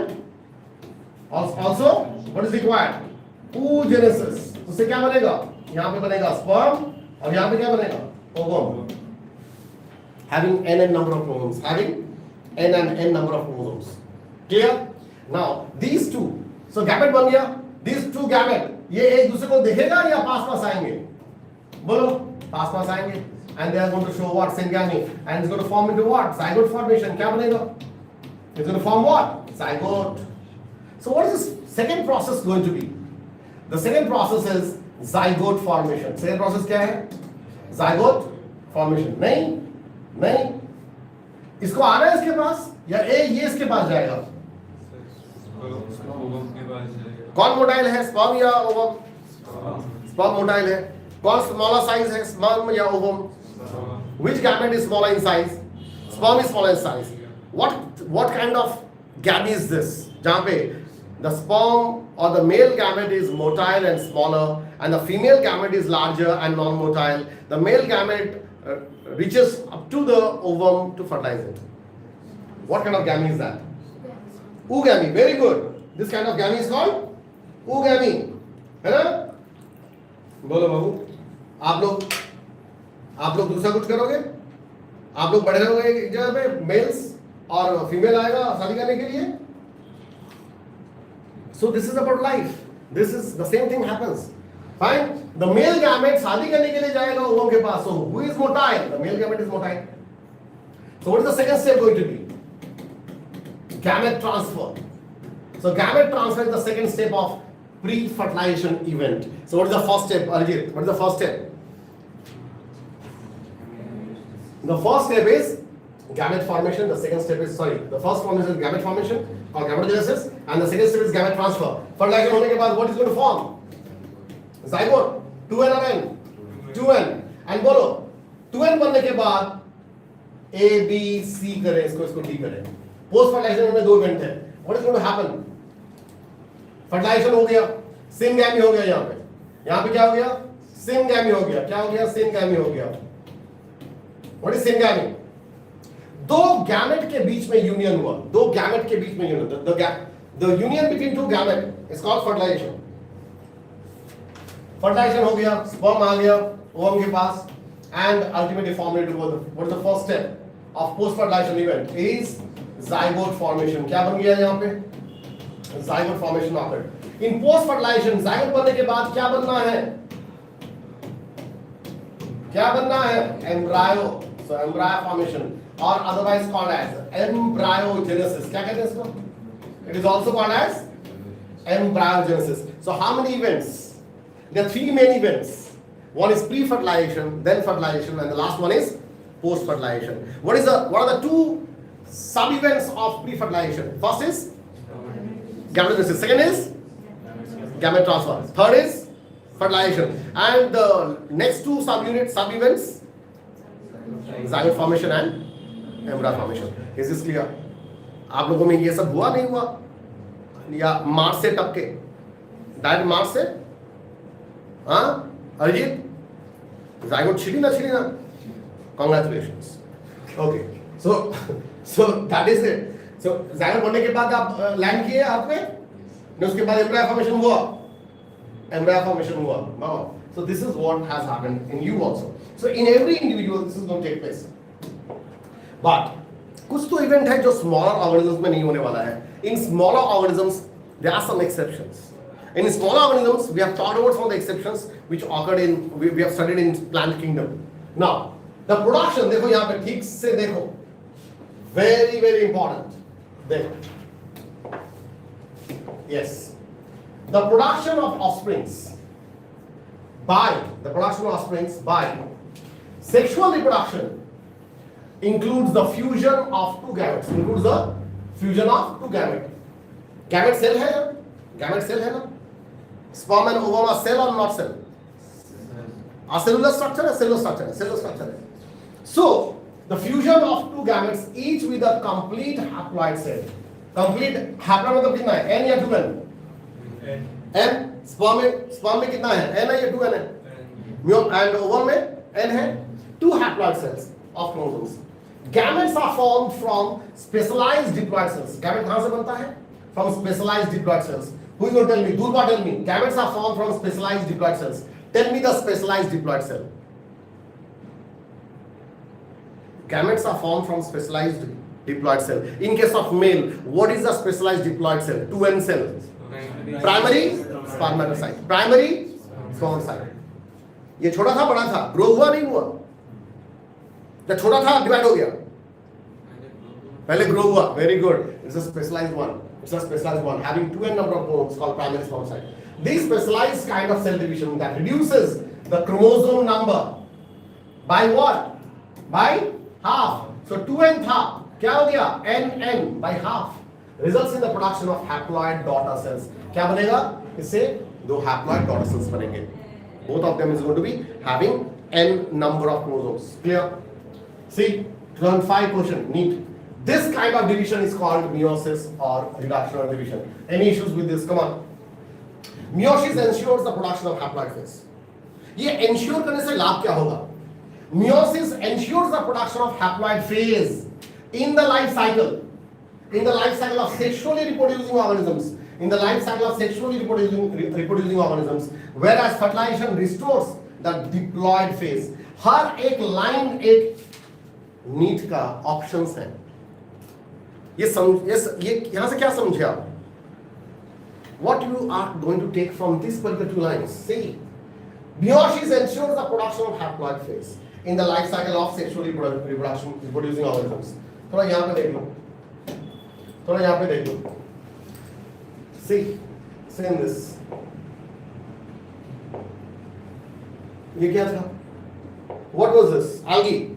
also what is required? Oogenesis. उससे क्या बनेगा? यहाँ पे बनेगा sperm और यहाँ पे क्या बनेगा? Ovum. Having n number of chromosomes. Having n number of chromosomes. Clear? Now these 2. So gamete बन गया. These 2 gamete. ये एक दूसरे को देखेगा या पास आएंगे? बोलो पास आएंगे. And they are going to show what? Syngamy. And it's going to form into what? Zygote formation. क्या बनेगा? It's going to form what? Zygote. So what is this second process going to be? The second process is zygote formation. Second process क्या है? Zygote formation. नहीं. इसको आ रहा है इसके पास या ये इसके पास जाएगा? कौन मोटाइल है, स्पर्म या ओवम? स्पर्म मोटाइल है. कौन स्मॉलर साइज है, स्पर्म या ovum? Which gamete is smaller in size? Sperm is smaller in size. What kind of gamete is this? जहाँ पे the sperm or the male gamete is motile and smaller, and the female gamete is larger and non-motile. The male gamete reaches up to the ovum to fertilize it. What kind of gamete is that? Oogamy. Very good. This kind of gamete is called oogamy. है ना? बोलो बाबू. आप लोग दूसरा कुछ करोगे? आप लोग बैठे रहोगे एक जगह पे, मेल्स और फीमेल आएगा शादी करने के लिए? So this is about life. This is the same thing happens. Fine. The male gamete शादी करने के लिए जाएगा ओवम के पास. So who is motile? The male gamete is motile. So what is the second step going to be? Gamete transfer. So gamete transfer is the second step of pre-fertilization event. So what is the first step, Arijit? What is the first step? The first step is gamete formation. The second step is, sorry, the first one is gamete formation called gametogenesis, and the second step is gamete transfer. Fertilization होने के बाद what is going to form? Zygote. 2n or n? 2n. And बोलो 2n बनने के बाद A, B, C करें, इसको D करें. Post fertilization में दो इवेंट है. What is going to happen? Fertilization हो गया, syngamy हो गया यहाँ पे क्या हो गया? Syngamy हो गया. क्या हो गया? Syngamy हो गया. What is syngamy? दो गैमेट के बीच में यूनियन हुआ. दो गैमेट के बीच में union. The union between two gamete is called fertilization. Fertilization हो गया, sperm आ गया ovum के पास, and ultimately formulated what is the first step of post fertilization event is zygote formation. क्या बन गया यहाँ पे? Zygote formation occurred. In post fertilization zygote बनने के बाद क्या बनना है? क्या बनना है? Embryo. So embryo formation or otherwise called as embryogenesis. क्या कहते हैं इसको? It is also called as embryogenesis. So how many events? There are three main events. One is pre-fertilization, then fertilization, and the last one is post-fertilization. What are the two sub-events of pre-fertilization? First is gametogenesis. Second is gamete transfer. Third is fertilization. And the next two sub-events, zygote formation and embryo formation. Is this clear? आप लोगों में ये सब हुआ नहीं हुआ? या मार्च से टपके? डायरेक्ट मार्च से? हाँ? अरिजीत? zygote छिड़ी ना? Congratulations. Okay. So that is it. So zygote बनने के बाद आप लैंड किए हाथ में? ने उसके बाद embryo formation हुआ. Embryo formation हुआ. Wow. So this is what has happened in you also. So in every individual this is going to take place. But कुछ तो इवेंट है जो स्मॉलर ऑर्गेनिजम्स में नहीं होने वाला है. In smaller organisms there are some exceptions. In smaller organisms we have talked about some of the exceptions which occurred in we have studied in plant kingdom. Now the production देखो यहाँ पे ठीक से देखो, very important. देखो, yes, the production of offsprings by sexual reproduction includes the fusion of two gametes. Gamete cell है ना? Sperm and ovum are cell or not cell? A cellular structure. So the fusion of two gametes, each with a complete haploid cell. Complete haploid मतलब कितना है? N या 2N? N. Sperm में कितना है? N है या 2N है? And ovum में N है. Two haploid cells of chromosomes. Gametes are formed from specialized diploid cells. Gamete कहाँ से बनता है? From specialized diploid cells. Who is going to tell me? Durga, tell me. Gametes are formed from specialized diploid cells. Tell me the specialized diploid cell. Gametes are formed from specialized diploid cell. In case of male, what is the specialized diploid cell? 2N cell. Primary spermatocyte. Primary spermatocyte. ये छोटा था बड़ा था, grow हुआ नहीं हुआ? जब छोटा था डिवाइड हो गया, पहले ग्रो हुआ. Very good. It's a specialized one. Having 2N number of chromosomes called primary spermatocyte. This specialized kind of cell division that reduces the chromosome number by what? By half. So 2N था, क्या हो गया? N by half results in the production of haploid daughter cells. क्या बनेगा? इससे दो haploid daughter cells बनेंगे. Both of them is going to be having N number of chromosomes. Clear? See, 2005 question, NEET. This kind of division is called meiosis or reductional division. Any issues with this? Come on. Meiosis ensures the production of haploid phase. ये ensure करने से लाभ क्या होगा? Meiosis ensures the production of haploid phase in the life cycle. In the life cycle of sexually reproducing organisms. Whereas fertilization restores the diploid phase. हर एक line एक NEET का options है. ये यहाँ से क्या समझे आप? What you are going to take from this particular two lines? See, meiosis ensures the production of haploid phase in the life cycle of sexually reproducing organisms. थोड़ा यहाँ पे देख लो. See, same this. ये क्या था? What was this? Algae.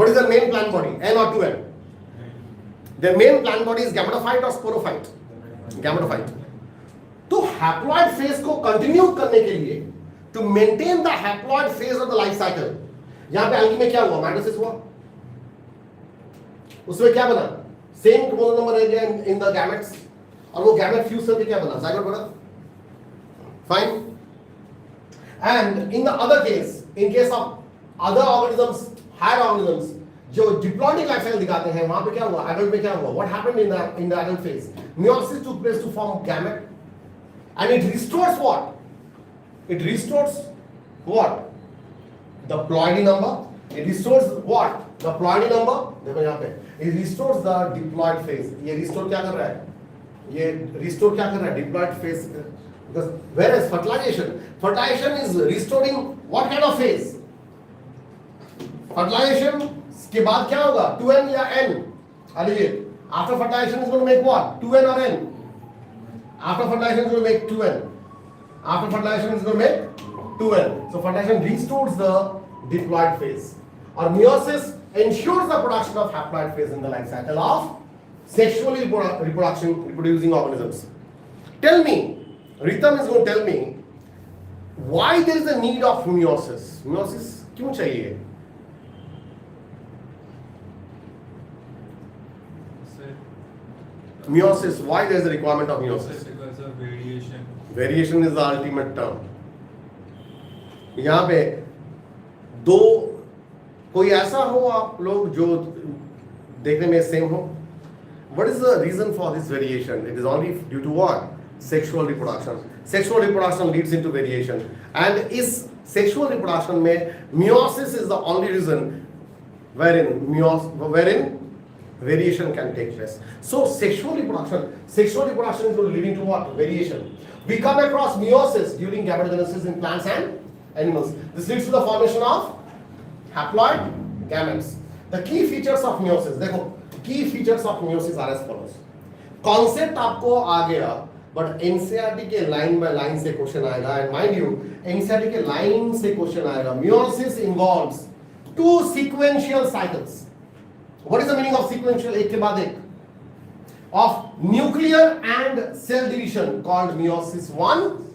What is their main plant body? N or 2N? Their main plant body is gametophyte or sporophyte? Gametophyte. तो haploid phase को continue करने के लिए, to maintain the haploid phase of the life cycle, यहाँ पे algae में क्या हुआ? Mitosis हुआ. उसमें क्या बना? Same chromosome number रह गया in the gametes, और वो gamete fuse करके क्या बना? Zygote बना. Fine. And in the other case, in case of other organisms, higher organisms, जो diploidic life cycle दिखाते हैं, वहाँ पे क्या हुआ? Adult में क्या हुआ? What happened in the adult phase? Meiosis took place to form gamete, and it restores what? It restores what? The ploidy number. It restores what? The ploidy number. देखो यहाँ पे. It restores the diploid phase. ये restore क्या कर रहा है? ये restore क्या कर रहा है? Diploid phase. Because whereas fertilization is restoring what kind of phase? Fertilization के बाद क्या होगा? 2n या n? Alleviate. After fertilization is going to make what? 2n or n? After fertilization is going to make 2n. After fertilization is going to make 2n. So fertilization restores the diploid phase. Or meiosis ensures the production of haploid phase in the life cycle of sexually reproducing organisms. Tell me, Ritam is going to tell me why there is a need of meiosis. Meiosis क्यों चाहिए? Meiosis, why there is a requirement of meiosis? Because of variation. Variation is the ultimate term. यहाँ पे दो कोई ऐसा हो आप लोग जो देखने में सेम हो. What is the reason for this variation? It is only due to what? Sexual reproduction. Sexual reproduction leads into variation, and is sexual reproduction में meiosis is the only reason wherein variation can take place. So sexual reproduction is leading to what? Variation. We come across meiosis during gametogenesis in plants and animals. This leads to the formation of haploid gametes. The key features of meiosis, देखो, key features of meiosis are as follows. Concept आपको आ गया, but NCERT के line by line से question आएगा, and mind you, NCERT के line से question आएगा. Meiosis involves two sequential cycles. What is the meaning of sequential? एक के बाद एक. Of nuclear and cell division called meiosis 1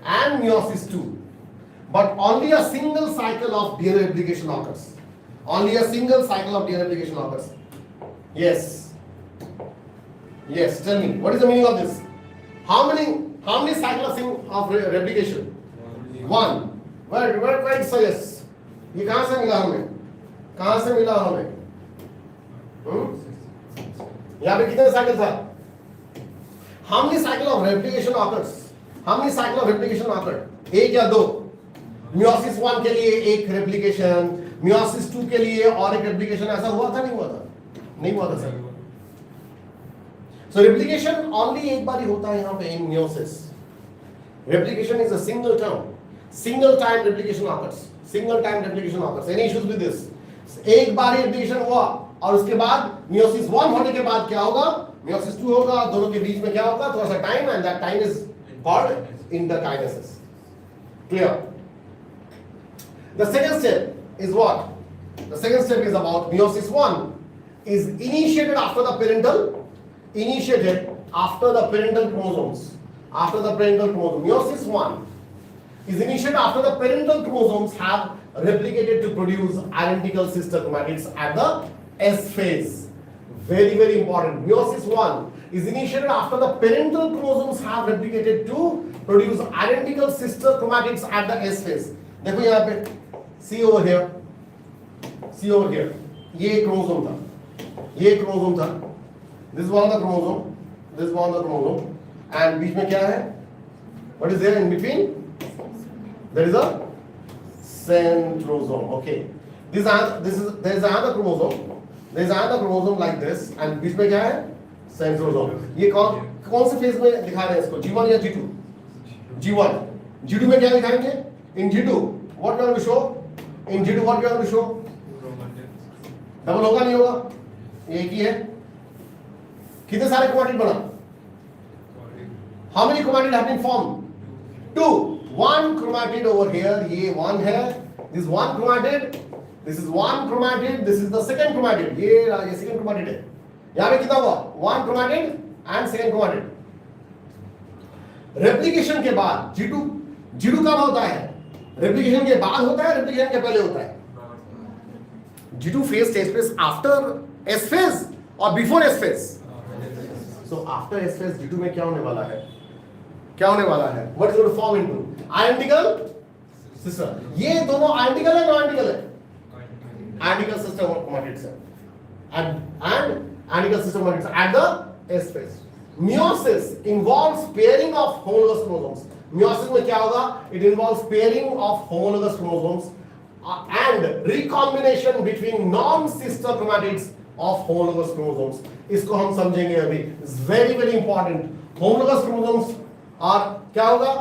and meiosis 2. But only a single cycle of DNA replication occurs. Only a single cycle of DNA replication occurs. Yes. Yes, tell me, what is the meaning of this? How many cycles of replication? One. Where it says? ये कहाँ से मिला हमें? कहाँ से मिला हमें? यहाँ पे कितने साइकिल था? How many cycle of replication occurs? How many cycle of replication occurred? एक या दो? Meiosis 1 के लिए एक replication, meiosis 2 के लिए और एक replication, ऐसा हुआ था नहीं हुआ था? नहीं हुआ था सर. So replication only एक बार ही होता है यहाँ पे in meiosis. Replication is a single term. Single time replication occurs. Single time replication occurs. Any issues with this? एक बार ही replication हुआ और उसके बाद meiosis 1 होने के बाद क्या होगा? meiosis 2 होगा, दोनों के बीच में क्या होगा? थोड़ा सा time, and that time is called interkinesis. Clear? The second step is what? The second step is about meiosis 1 is initiated after the parental chromosomes. After the parental chromosome. Meiosis 1 is initiated after the parental chromosomes have replicated to produce identical sister chromatids at the S phase. Very, very important. Meiosis 1 is initiated after the parental chromosomes have replicated to produce identical sister chromatids at the S phase. देखो यहाँ पे see over here. ये chromosome था. This is one of the chromosome. And बीच में क्या है? What is there in between? There is a centrosome. Okay. There is another chromosome. There is another chromosome like this, and बीच में क्या है? Centrosome. ये कौन से phase में दिखा रहे हैं इसको? G1 या G2? G1. G2 में क्या दिखाएंगे? In G2, what we are going to show? In G2, what we are going to show? Double होगा नहीं होगा? ये एक ही है. कितने सारे chromatid बना? How many chromatid have been formed? 2. One chromatid over here. ये 1 है. This one chromatid this is one chromatid, this is the second chromatid, ये सेकंड क्रोमैटिड है। यहां पे कितना हुआ, one chromatid and second chromatid. Replication के बाद G2 कब होता है, रेप्लिकेशन के बाद होता है, रेप्लिकेशन के पहले होता है। G2 phase takes place after S phase or before S phase? So after S phase G2 में क्या होने वाला है, क्या होने वाला है, what is going to form into identical sister। ये दोनों identical है, नॉन आइडेंटिकल है, identical system of chromatids है, and identical system of chromatids at the S phase। Meiosis involves pairing of homologous chromosomes। Meiosis में क्या होगा, it involves pairing of homologous chromosomes and recombination between non-sister chromatids of homologous chromosomes। इसको हम समझेंगे अभी, it's very very important। homologous chromosomes are क्या होगा,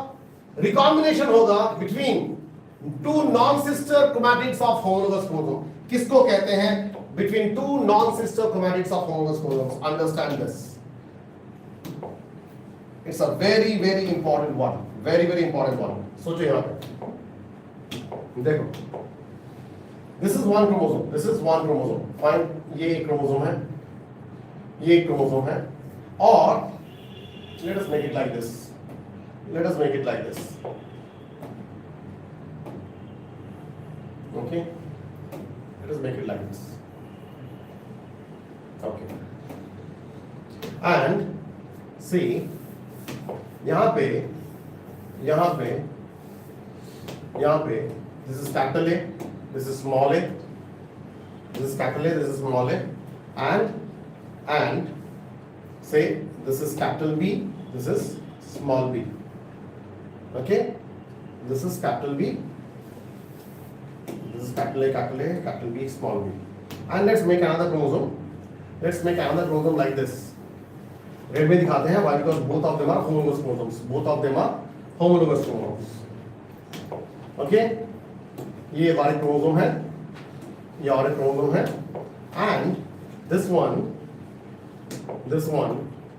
recombination होगा between two non-sister chromatids of homologous chromosomes। किसको कहते हैं, between two non-sister chromatids of homologous chromosomes। Understand this, it's a very very important one, very very important one। सोचो यहाँ पे देखो, this is one chromosome, this is one chromosome, fine, ये एक chromosome है, ये एक क्रोमोसोम है, और let us make it like this, let us make it like this, okay, let us make it like this, okay, and see यहाँ पे this is capital A, this is small a, this is capital A, this is small a, and say this is capital B, this is small b, okay, this is capital B, this is capital A, capital B, small b, and let's make another chromosome like this। Red में दिखाते हैं, why? Because both of them are homologous chromosomes, both of them are homologous chromosomes, okay, ये हमारे chromosome है, ये और एक chromosome है, and this one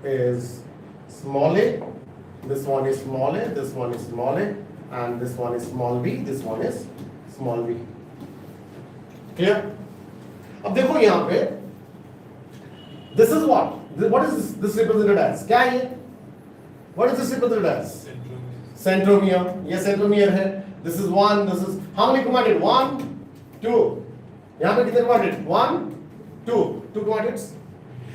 is small a, this one is small a, this one is small a, and this one is small b, this one is small b, clear? अब देखो यहाँ पे this is what is this represented as, क्या है ये, what is this represented as, centromere, ये centromere है, this is one, this is how many chromatids, 1 2, यहाँ पे कितने chromatids, 1 2 chromatids।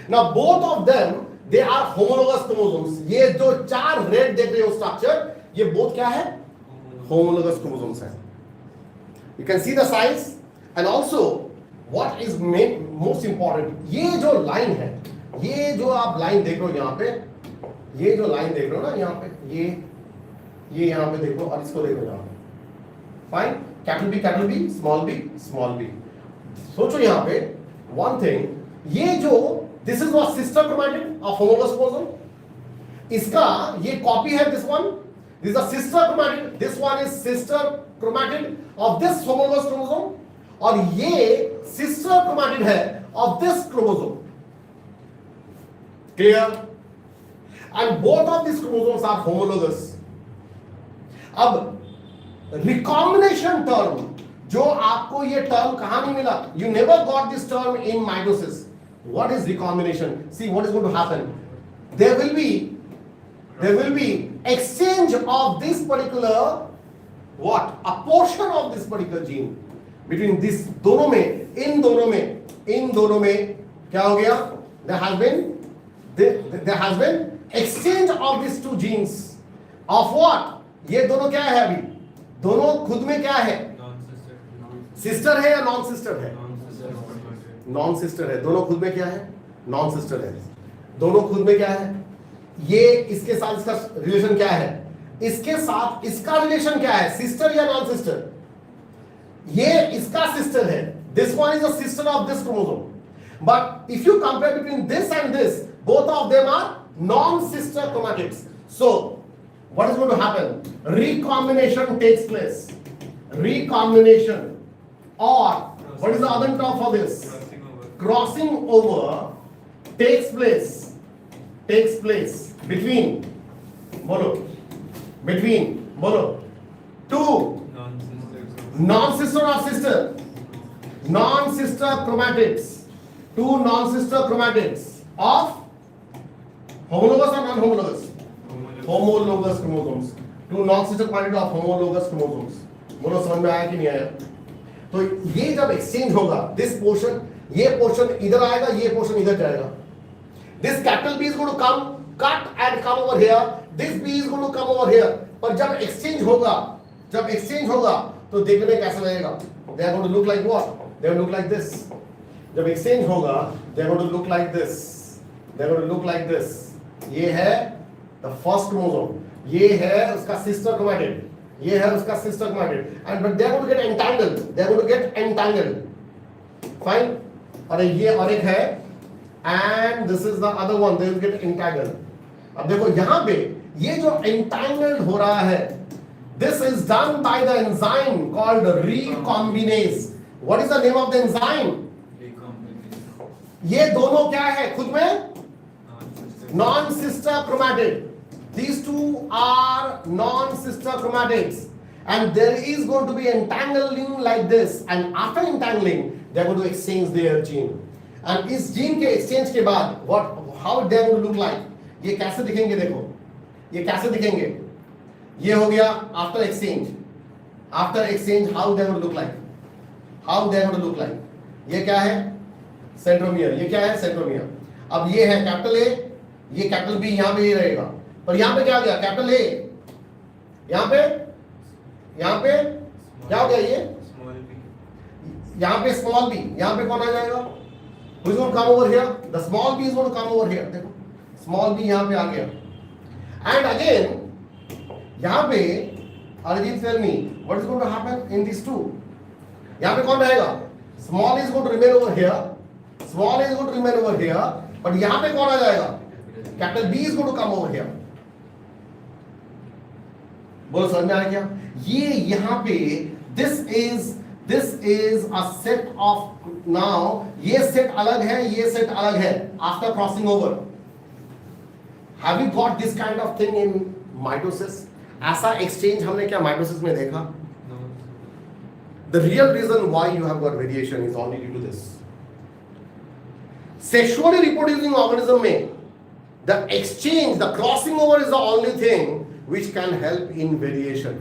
now both of them they are homologous chromosomes। ये जो चार रेड देख रहे हो स्ट्रक्चर, ये बोथ क्या है, homologous chromosomes है। you can see the size and also what is most important, ये जो लाइन है, ये जो आप लाइन देख रहे हो यहाँ पे, ये जो लाइन देख रहे हो ना यहाँ पे, ये यहाँ पे देखो और इसको देखो यहाँ पे, fine, capital B small B. सोचो यहाँ पे one thing, ये जो this is what sister chromatid of homologous chromosome, इसका ये कॉपी है, this one, this is a sister chromatid, this one is sister chromatid of this homologous chromosome, और ये sister chromatid है of this chromosome, clear? and both of these chromosomes are homologous। अब recombination term, जो आपको ये term कहां नहीं मिला, you never got this term in mitosis। what is recombination? see what is going to happen, there will be exchange of this particular what, a portion of this particular gene between this दोनों में, इन दोनों में क्या हो गया, there has been exchange of these two genes of what, ये दोनों क्या है, अभी दोनों खुद में क्या है, सिस्टर है या नॉन सिस्टर है, नॉन सिस्टर है, दोनों खुद में क्या है, नॉन सिस्टर है, दोनों खुद में क्या है, ये इसके साथ इसका रिलेशन क्या है, इसके साथ इसका रिलेशन क्या है, सिस्टर या नॉन सिस्टर, ये इसका सिस्टर है, this one is a sister of this chromosome, but if you compare between this and this, both of them are non-sister chromatids, so what is going to happen, recombination takes place, recombination, or what is the other term for this, crossing over takes place between two non-sister or sister, non-sister chromatids. Two non-sister chromatids of homologous or non-homologous? Homologous chromosomes. Two non-sister chromatids of homologous chromosomes. बोलो समझ में आया कि नहीं आया? तो ये जब एक्सचेंज होगा, दिस पोर्शन, ये पोर्शन इधर आएगा, ये पोर्शन इधर जाएगा. This capital B is going to come, cut and come over here. This B is going to come over here. पर जब एक्सचेंज होगा, तो देखने कैसा लगेगा? They are going to look like what? They are going to look like this. जब exchange होगा, they are going to look like this. They are going to look like this. ये है the first chromosome. ये है उसका sister chromatid. ये है उसका sister chromatid. And but they are going to get entangled. They are going to get entangled. Fine. और ये और एक है. And this is the other one. They will get entangled. अब देखो यहाँ पे ये जो entangled हो रहा है, this is done by the enzyme called recombinase. What is the name of the enzyme? ये दोनों क्या है खुद में? Non-sister chromatid. These two are non-sister chromatids, and there is going to be entangling like this. And after entangling, they are going to exchange their gene. And इस gene के exchange के बाद, how they are going to look like? ये कैसे दिखेंगे देखो? ये कैसे दिखेंगे? ये हो गया after exchange. After exchange, how they are going to look like? How they are going to look like? ये क्या है? सेंट्रोमियर. ये क्या है? सेंट्रोमियर. अब ये है कैपिटल ए, ये कैपिटल बी, यहां पे ये रहेगा. पर यहां पे क्या हो गया? कैपिटल ए, यहां पे क्या हो गया? ये यहां पे स्मॉल बी, यहां पे कौन आ जाएगा? Who is going to come over here? The small b is going to come over here. देखो, small b यहां पे आ गया. And again, यहां पे Arjit, tell me what is going to happen in these two? यहां पे कौन रहेगा? Small is going to remain over here. Small is going to remain over here. But यहां पे कौन आ जाएगा? Capital B is going to come over here. बोलो समझ में आ गया? ये यहां पे this is a set of, now ये set अलग है, ये set अलग है after crossing over. Have you got this kind of thing in mitosis? ऐसा exchange हमने क्या mitosis में देखा? The real reason why you have got variation is only due to this. Sexually reproducing organism में the exchange, the crossing over is the only thing which can help in variation.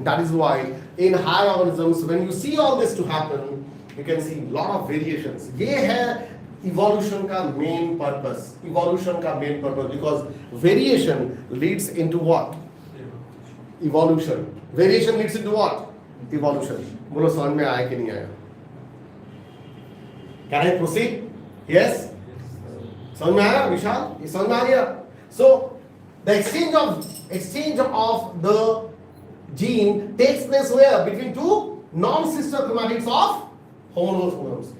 That is why in higher organisms, when you see all this to happen, you can see lot of variations. ये है evolution का main purpose. Because variation leads into what? Evolution. Variation leads into what? Evolution. बोलो समझ में आया कि नहीं आया? Can I proceed? Yes. समझ में आया विशाल? ये समझ में आ गया? So the exchange of the gene takes place where? Between two non-sister chromatids of homologous chromosomes.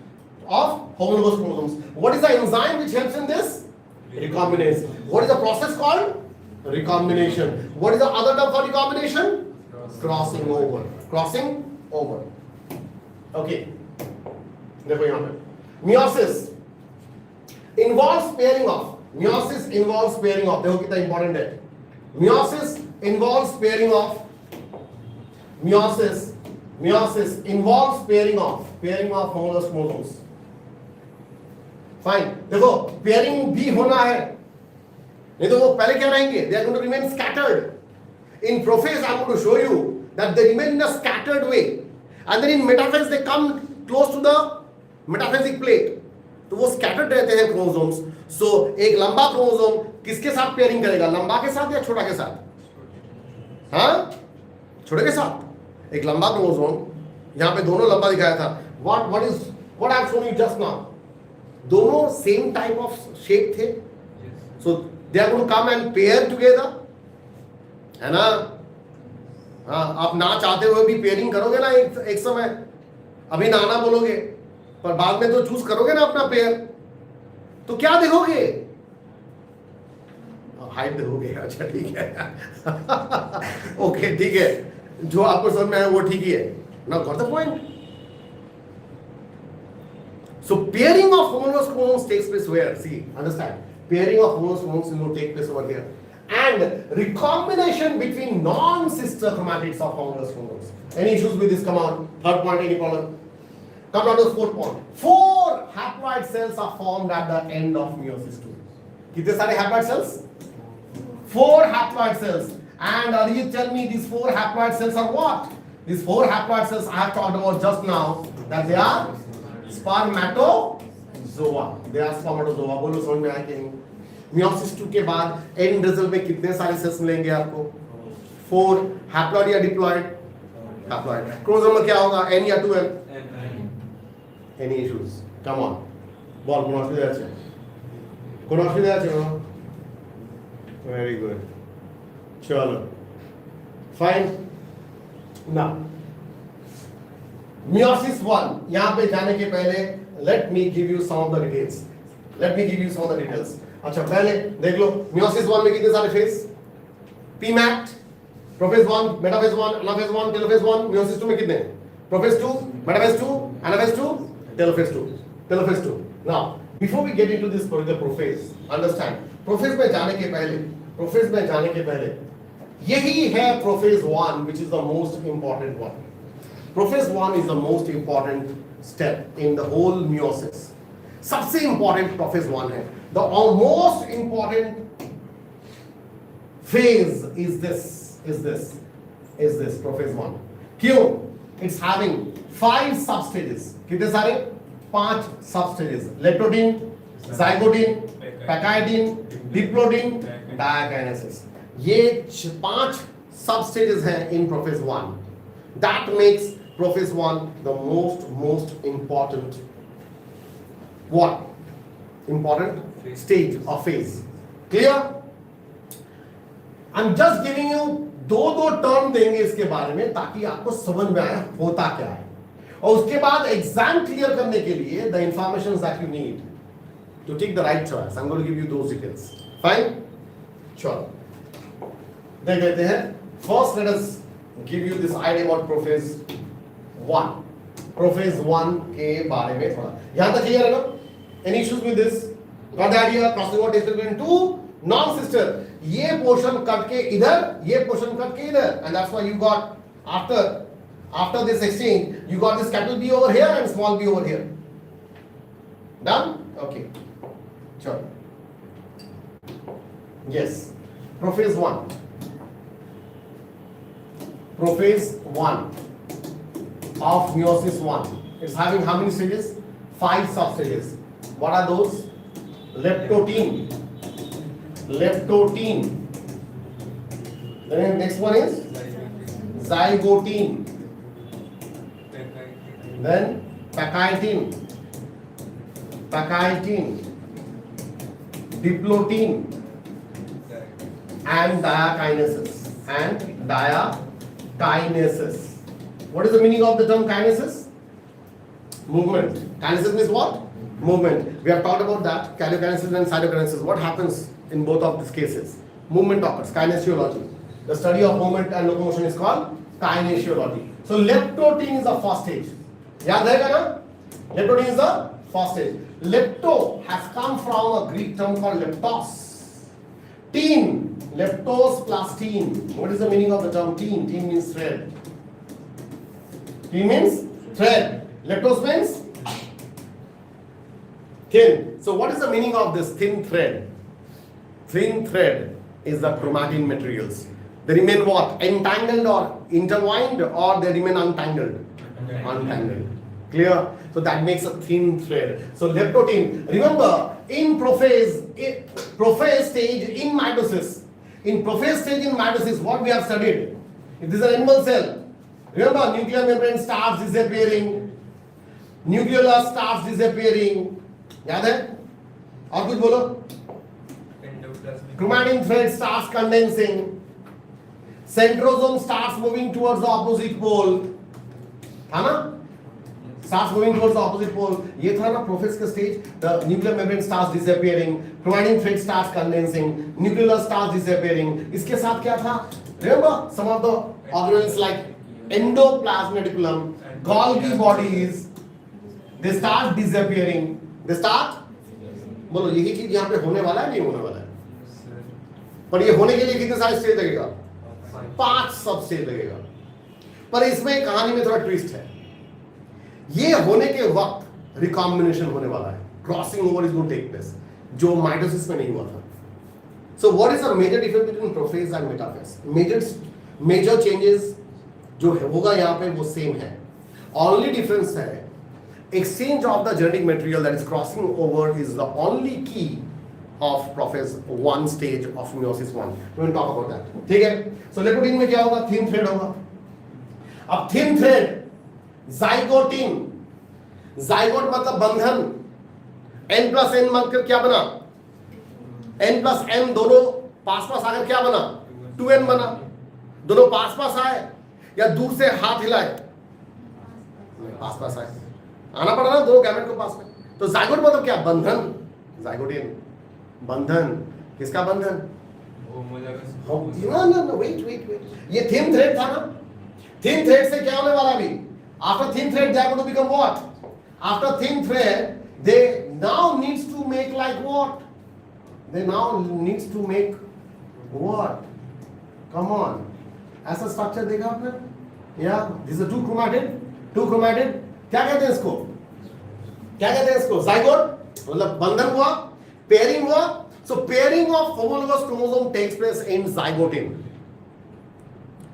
What is the enzyme which helps in this? Recombinase. What is the process called? Recombination. What is the other term for recombination? Crossing over. Okay. देखो यहाँ पे meiosis involves pairing off. देखो कितना important है. Meiosis involves pairing off homologous chromosomes. Fine. देखो pairing भी होना है, नहीं तो वो पहले क्या रहेंगे? They are going to remain scattered. In prophase I am going to show you that they remain in a scattered way, and then in metaphase they come close to the metaphasic plate. तो वो scattered रहते हैं chromosomes. So एक लंबा chromosome किसके साथ pairing करेगा? लंबा के साथ या छोटा के साथ? हाँ, छोटे के साथ. एक लंबा chromosome, यहाँ पे दोनों लंबा दिखाया था. What I have shown you just now? दोनों same type of shape थे. So they are going to come and pair together. है ना? हाँ, आप ना चाहते हुए भी पेयरिंग करोगे ना एक समय. अभी ना बोलोगे, पर बाद में तो चूज करोगे ना अपना पेयर. तो क्या देखोगे? हाइट देखोगे. अच्छा ठीक है. ओके ठीक है, जो आपको समझ में आया वो ठीक ही है. Now got the point? So pairing of homologous chromosomes takes place where? See, understand. Pairing of homologous chromosomes will take place over here. and recombination between non-sister chromatids of homologous chromosomes. Any issues with this? Come on. Third point, any problem? Come down to the fourth point. 4 haploid cells are formed at the end of meiosis 2. कितने सारे haploid cells? 4 haploid cells. And Arijit, tell me, these 4 haploid cells are what? These 4 haploid cells I have talked about just now, that they are spermatozoa. They are spermatozoa. बोलो समझ में आया कि नहीं? Meiosis 2 के बाद end result में कितने सारे cells मिलेंगे आपको? 4 haploid या diploid? Haploid. Chromosome में क्या होगा? N या 2N? Any issues? Come on. বল কোন অসুবিধা আছে? কোন অসুবিধা আছে? Very good. चलो. Fine. Now, meiosis 1. यहाँ पे जाने के पहले let me give you some of the details. अच्छा पहले देख लो meiosis 1 में कितने सारे phase? PMAT, prophase 1, metaphase 1, anaphase 1, telophase 1. meiosis 2 में कितने? Prophase 2, metaphase 2, anaphase 2, telophase 2. Telophase 2. Now, before we get into this particular prophase, understand. Prophase में जाने के पहले यही है prophase 1, which is the most important one. Prophase 1 is the most important step in the whole meiosis. सबसे important prophase 1 है. The most important phase is this prophase 1. क्यों? It's having 5 substages. कितने सारे? 5 substages. Leptodin, zygodin, pachydian, diplodin, diakinesis. ये 5 substages हैं in prophase 1. That makes prophase 1 the most important what? Important stage or phase. Clear? I'm just giving you दो term देंगे इसके बारे में ताकि आपको समझ में आए होता क्या है, और उसके बाद एग्जाम क्लियर करने के लिए the information that you need to take the right choice. I'm going to give you those details. Fine? Sure. देख लेते हैं. First, let us give you this idea about prophase 1. Prophase 1 के बारे में थोड़ा यहाँ तक क्लियर है ना? Any issues with this? Got the idea? Crossing over distance between two non-sister. ये portion कट के इधर, ये portion कट के इधर, and that's why you got after this exchange, you got this capital B over here and small b over here. Done? Okay. Sure. Yes. Prophase 1. Prophase 1 of meiosis 1. It's having how many stages? 5 substages. What are those? Leptodin. Then next one is zygotin. Then pachydian, diplodin, and diakinesis. What is the meaning of the term kinesis? Movement. Kinesis means what? Movement. We have talked about that. Karyokinesis and cytokinesis. What happens in both of these cases? Movement occurs. Kinesiology. The study of movement and locomotion is called kinesiology. So leptodin is the first stage. याद रहेगा ना? Leptodin is the first stage. Lepto has come from a Greek term called leptos. Teen. Leptos plus teen. What is the meaning of the term teen? Teen means thread. Teen means thread. Leptos means thin. So what is the meaning of this thin thread? Thin thread is the chromatin materials. They remain what? Entangled or intertwined, or they remain untangled? Untangled. Clear? So that makes a thin thread. So leptodin. Remember, in prophase stage in mitosis. In prophase stage in mitosis, what we have studied? If this is an animal cell, remember nuclear membrane starts disappearing, nucleolus starts disappearing. याद है? और कुछ बोलो? Chromatin thread starts condensing. Centrosome starts moving towards the opposite pole. है ना? Starts moving towards the opposite pole. ये था ना prophase का stage. The nuclear membrane starts disappearing. Chromatin thread starts condensing. Nucleolus starts disappearing. इसके साथ क्या था? Remember some of the organelles like endoplasmic reticulum, Golgi bodies, they start disappearing. They start. बोलो यही चीज यहाँ पे होने वाला है नहीं होने वाला है? पर ये होने के लिए कितने सारे स्टेज लगेगा? 5 सब स्टेज लगेगा। पर इसमें कहानी में थोड़ा ट्विस्ट है। ये होने के वक्त रिकॉम्बिनेशन होने वाला है, crossing over is going to take place, जो माइटोसिस में नहीं हुआ था। So what is the major difference between prophase and metaphase? Major changes जो होगा यहाँ पे वो सेम है। ओनली डिफरेंस है exchange of the genetic material that is crossing over is the only key of prophase 1 stage of meiosis 1. We will talk about that. ठीक है? So लेकोटीन में क्या होगा? thin thread होगा। अब thin thread, zygote मतलब बंधन, n plus n मतलब क्या बना? n plus n दोनों पास आकर क्या बना? 2n बना। दोनों पास आए या दूर से हाथ हिलाए? पास आए, आना पड़ा ना दोनों गैमेट को पास में। तो जाइगोट मतलब क्या? बंधन, जाइगोटिन बंधन। किसका बंधन? ना वेट, ये थिन थ्रेड था ना। थिन थ्रेड से क्या होने वाला? अभी after thin thread they are going to become what? After thin thread they now needs to make like what? They now needs to make what? Come on, ऐसा structure देखा आपने? या दिस इज टू क्रोमैटिड। क्या कहते हैं इसको? Zygote मतलब बंधन हुआ, पेयरिंग हुआ। सो pairing of homologous chromosome takes place in zygotene.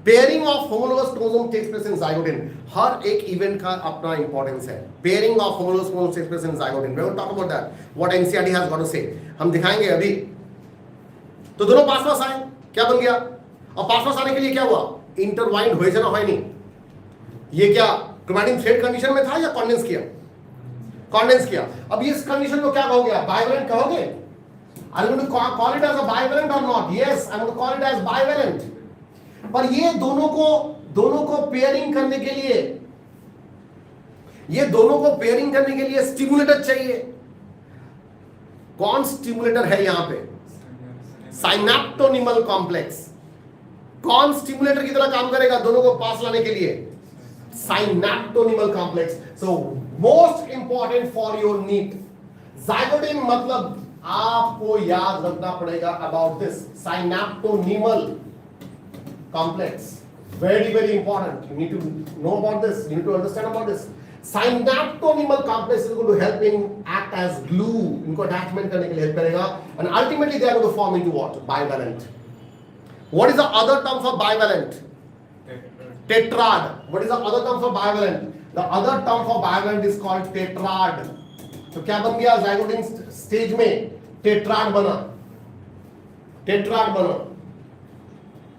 Pairing of homologous chromosome takes place in zygotene. हर एक इवेंट का अपना इंपॉर्टेंस है। Pairing of homologous chromosome takes place in zygotene. We will talk about that, what NCERT has got to say. हम दिखाएंगे अभी। तो दोनों पास आए, क्या बन गया? और पास आने के लिए क्या हुआ? इंटरवाइंड हुए ना, है नहीं? ये क्या क्रोमैटिन थ्रेड कंडीशन में था या कॉन्डेंस किया? अब इस कंडीशन को क्या कहोगे? बाइवेलेंट कहोगे? I am going to call it as a bivalent और not? Yes, I am going to call it as bivalent. पर ये दोनों को पेयरिंग करने के लिए स्टिमुलेटर चाहिए। कौन स्टिमुलेटर है यहां पे? साइनेप्टोनिमल कॉम्प्लेक्स। कौन स्टिमुलेटर की तरह काम करेगा दोनों को पास लाने के लिए? Synaptonemal complex. So most important for your NEET, zygotene मतलब आपको याद रखना पड़ेगा about this synaptonemal complex. Very important, you need to know about this, you need to understand about this. Synaptonemal complex is going to help in act as glue, इनको attachment करने के लिए help करेगा। And ultimately they are going to form into what? Bivalent. What is the other term for bivalent? Tetrad. What is the other term for bivalent? The other term for bivalent is called tetrad. तो क्या बन गया zygotin stage में? tetrad बना।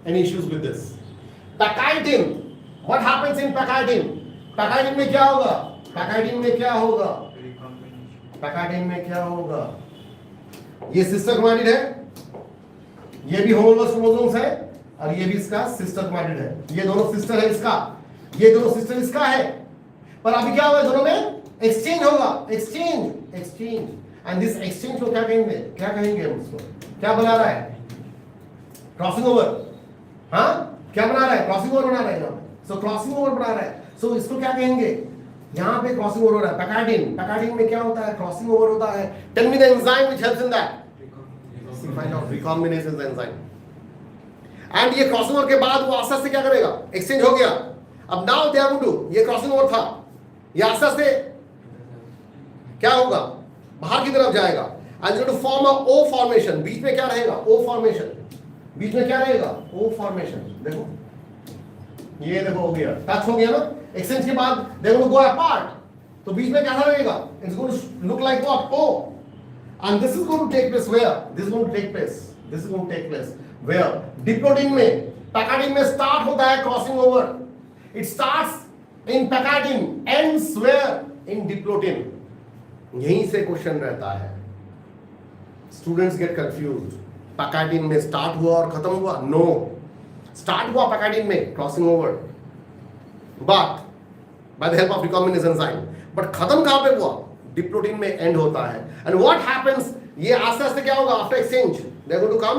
Any issues with this? Pachytin. What happens in pachytin? Pachytin में क्या होगा? ये सिस्टर क्रोमैटिड है, ये भी होमोलोगस क्रोमोसोम्स है और ये भी इसका सिस्टर क्रोमैटिड है। ये दोनों सिस्टर है इसका, ये दोनों सिस्टर इसका है। पर अभी क्या होगा? दोनों में एक्सचेंज होगा, एक्सचेंज। एंड दिस एक्सचेंज को क्या कहेंगे हम उसको? क्या बना रहा है? Crossing over. हाँ, क्या बना रहा है? क्रॉसिंग ओवर बना रहा है। सो क्रॉसिंग ओवर बना रहा है। सो इसको क्या कहेंगे? यहाँ पे क्रॉसिंग ओवर हो रहा है। पैकाइडिन में क्या होता है? क्रॉसिंग ओवर होता है। Tell me the enzyme which helps in that. Find out recombination enzyme. And ये क्रॉसिंग ओवर के बाद वो आस्ते आस्ते क्या करेगा? एक्सचेंज हो गया। अब now they are going to, ये क्रॉसिंग ओवर था, ये आस्ते आस्ते क्या होगा? बाहर की तरफ जाएगा। And to form a O formation. बीच में क्या रहेगा? O formation. बीच में क्या रहेगा? O formation. देखो, ये देखो हो गया, टच हो गया ना। एक्सचेंज के बाद they going to go apart. तो बीच में क्या रहेगा? It's going to look like what? O. And this is going to take place where? This is going to take place where diplotin में, पैकाइडिन में स्टार्ट होता है crossing over. It starts in pachytene, ends where? in diplotin। यहीं से question रहता है। Students gate confused. पैकाइडिन में start हुआ और खत्म हुआ? नो, स्टार्ट हुआ पैकाइडिन में crossing over, but by the help of recombination enzyme. But खत्म कहां पे हुआ? डिप्लोटिन में एंड होता है। And what happens? ये आस्ते आस्ते क्या होगा? After exchange they are going to come,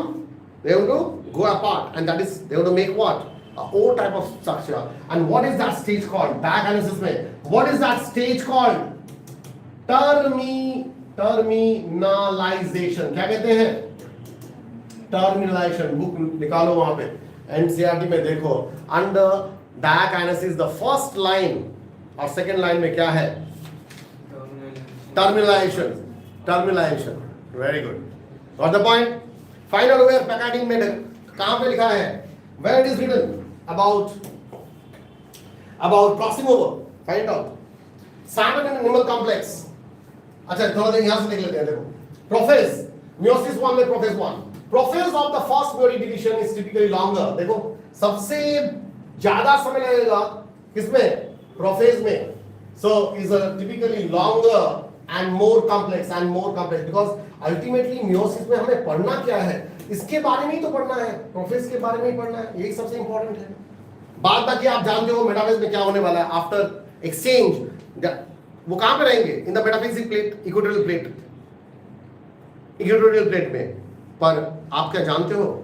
they are going to go apart, and that is they are going to make what? A O type of structure. And what is that stage called? Diagenesis में what is that stage called? terminalization। क्या कहते हैं? Terminalisation, book निकालो वहां पे NCERT में देखो, under diakinesis the first line और सेकंड लाइन में क्या है? Terminalisation, terminalisation, very good, got the point. Final where pachytene में कहां पे लिखा है? Where it is written about crossing over, find out Simon and animal complex। अच्छा थोड़ा देर यहां से देख लेते हैं, देखो प्रोफेज meiosis 1 में prophase 1, prophase of the first meiotic division is typically longer. देखो सबसे ज्यादा समय लगेगा किसमें? प्रोफेज में। So is typically longer and more complex because ultimately meiosis में हमें पढ़ना क्या है? इसके बारे में ही तो पढ़ना है, प्रोफेज के बारे में ही पढ़ना है, यही सबसे इंपॉर्टेंट है। बाद बाकी आप जानते हो मेटाफेज में क्या होने वाला है आफ्टर एक्सचेंज, वो कहां पे रहेंगे? In the metaphysic plate, equatorial plate में। पर आप क्या जानते हो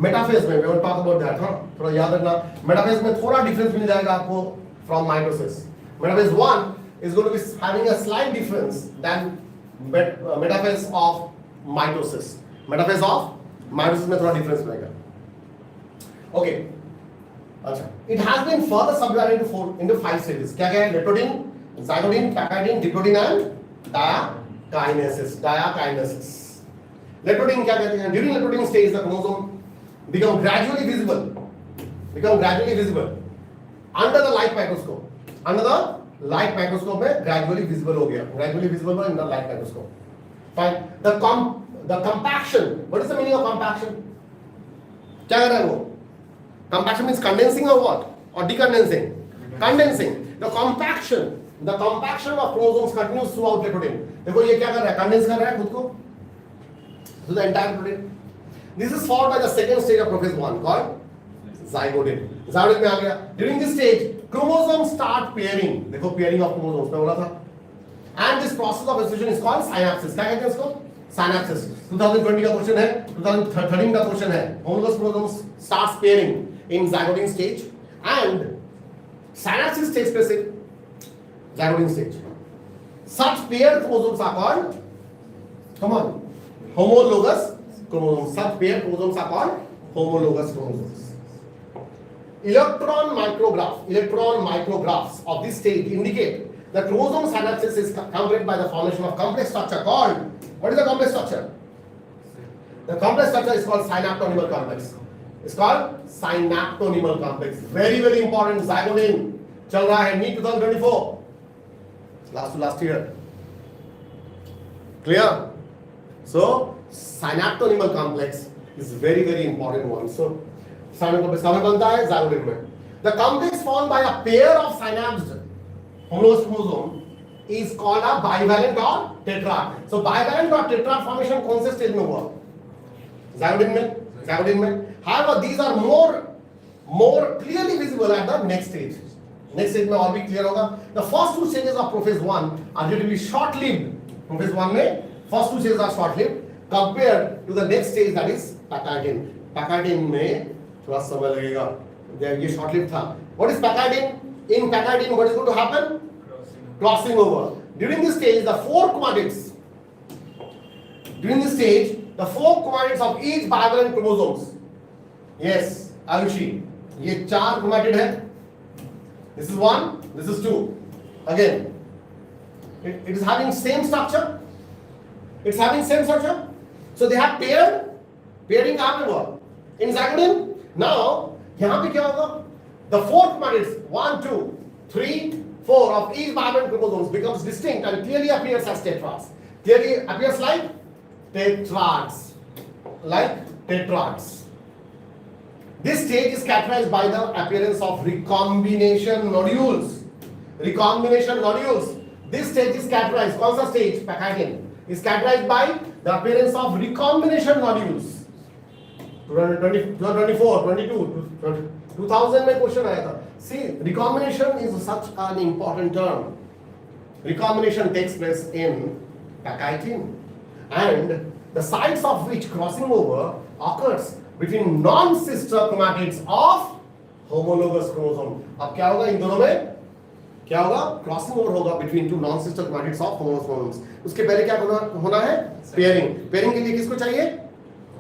मेटाफेज में, we will talk about that, हां थोड़ा याद रखना, मेटाफेज में थोड़ा डिफरेंस मिल जाएगा आपको from mitosis. Metaphase 1 is going to be having a slight difference than metaphase of mitosis। Metaphase of mitosis में थोड़ा डिफरेंस मिलेगा। ओके अच्छा, it has been further subdivided into 5 stages। क्या क्या है? लेप्टोडीन, zygodin, पैकाइडिन, डिप्लोडीन एंड डायाकाइनेसिस। लेप्टोडीन क्या कहते हैं? During leptotene stage the chromosome become gradually visible under the light microscope में gradually visible हो गया, gradually visible in the light microscope। Fine, the compaction, what is the meaning of compaction? क्या कर रहा है वो? Compaction means condensing or what? Or decondensing? Condensing. The compaction of chromosomes continues throughout leptodin। देखो ये क्या कर रहा है? Condense कर रहा है खुद को to the entire protein। This is followed by the second stage of prophase 1 called zygodin। zygodin में आ गया। During this stage, chromosomes start pairing। देखो pairing of chromosomes में बोला था। And this process of association is called synapsis। क्या कहते हैं इसको? Synapsis। 2020 का क्वेश्चन है, 2013 का क्वेश्चन है। Homologous chromosomes starts pairing in zygodin stage and synapsis takes place in zygodin stage। Such paired chromosomes are called, come on, homologous chromosomes। Such paired chromosomes are called homologous chromosomes। Electron micrographs of this stage indicate the chromosome synapsis is accompanied by the formation of complex structure called, what is the complex structure? The complex structure is called synaptonymal complex। It's called synaptonymal complex। Very very important। zygodin चल रहा है NEET 2024, last year। Clear? So synaptonymal complex is very very important one। So synaptonymal complex कहाँ बनता है? zygodin में। The complex formed by a pair of synapsed homologous chromosome is called a bivalent or tetrad। So bivalent or tetrad formation कौन से stage में हुआ? zygodin में। However, these are more clearly visible at the next stage। Next stage में और भी clear होगा। The first two stages of prophase 1 are relatively short-lived। prophase 1 में first two stages are short-lived compared to the next stage, that is पैकाइडिन। पैकाइडिन में थोड़ा समय लगेगा, ये short-lived था। What is पैकाइडिन? In पैकाइडिन, what is going to happen? Crossing over। During this stage, the four chromatids of each bivalent chromosomes, yes Ayushi, ये 4 chromatid है। This is 1, this is 2। Again it is having same structure, so they have pairing कहाँ पे हुआ? In zygodin। now यहाँ पे क्या होगा? The 4 chromatids 1 2 3 4 of each bivalent chromosomes becomes distinct and clearly appears as tetrads। Clearly appears like tetrads। This stage is characterized by the appearance of recombination nodules। This stage is characterized, कौन सा stage? पैकाइडिन is characterized by the appearance of recombination nodules। 2024, 22, 2000 में question आया था। See, recombination is such an important term। Recombination takes place in पैकाइडिन and the sites of which crossing over occurs between non-sister chromatids of homologous chromosome। अब क्या होगा इन दोनों में? क्या होगा? क्रॉसिंग ओवर होगा between two non-sister chromatids of homologous chromosomes। उसके पहले क्या होना है? पेयरिंग। पेयरिंग के लिए किसको चाहिए?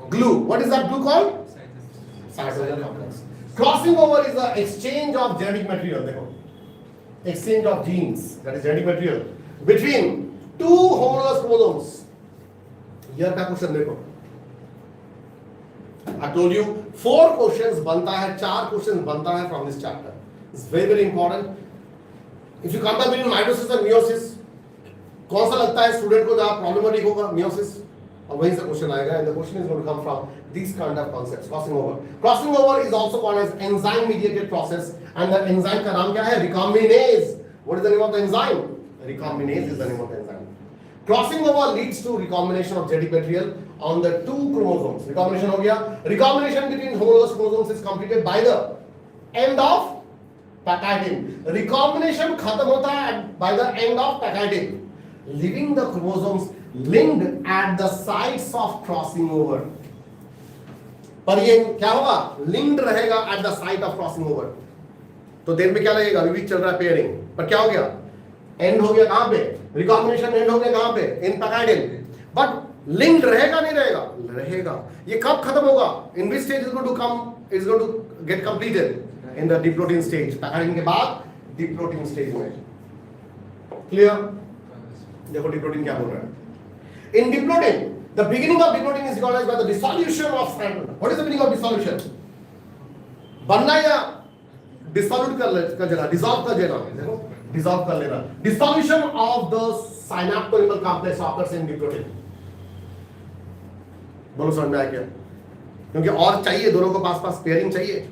glue. What is that glue called? Cytosol complex. Crossing over is the exchange of genetic material. देखो, exchange of genes, that is genetic material, between two homologous chromosomes. Here का क्वेश्चन देखो. I told you 4 questions बनता है, 4 questions बनता है from this chapter. It's very very important. If you compare between mitosis and meiosis, कौन सा लगता है स्टूडेंट को जहाँ प्रॉब्लमेटिक होगा? meiosis. और वहीं से क्वेश्चन आएगा, and the question is going to come from these kind of concepts. Crossing over. Crossing over is also called as enzyme mediated process, and the enzyme का नाम क्या है? Recombinase. What is the name of the enzyme? Recombinase is the name of the enzyme. Crossing over leads to recombination of genetic material on the 2 chromosomes. Recombination हो गया. Recombination between homologous chromosomes is completed by the end of पैकाइडिन. Recombination खत्म होता है by the end of पैकाइडिन, leaving the chromosomes linked at the sites of crossing over. पर ये क्या होगा? Linked रहेगा at the site of crossing over. तो देर में क्या लगेगा? अभी भी चल रहा है पेयरिंग, पर क्या हो गया? End हो गया कहाँ पे? Recombination end हो गया कहाँ पे? In पैकाइडिन. But linked रहेगा नहीं रहेगा? रहेगा. ये कब खत्म होगा? In which stage is going to come? Is going to get completed? In the diplotin stage. पैकाइडिन के बाद diplotin stage में. Clear? देखो diplotin क्या बोल रहा है. In diplotin, the beginning of diplotin is recognized by the dissolution of strand. What is the meaning of dissolution? बनना या dissolve कर देना, dissolve कर देना. देखो dissolve कर लेना. Dissolution of the synaptoidal complex occurs in diplotin. बोलो समझ में आया क्या? क्योंकि और चाहिए, दोनों को पास पास पेयरिंग चाहिए.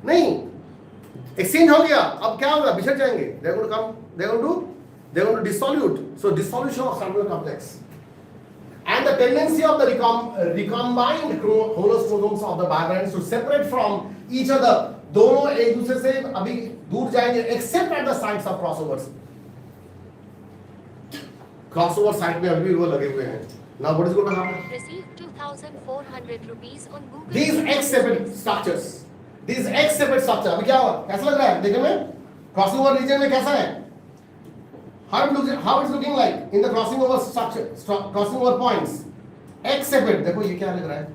नहीं, एक्सचेंज हो गया, अब क्या होगा? बिछड़ जाएंगे. They're going to dissolute. So dissolution of cellular complex. And the tendency of the recombined homologous chromosomes of the bivalents to separate from each other. दोनों एक दूसरे से अभी दूर जाएंगे, except at the sites of crossovers. Crossover site में अभी भी वो लगे हुए हैं. Now what is going to happen? Receive 2,400 rupees on Google. These X-shaped structures. These X-shaped structure. अभी क्या हुआ? कैसा लग रहा है? देखने में crossover region में कैसा है? How it's looking like in the crossing over structure, crossing over points? X-shaped. देखो ये क्या लग रहा है?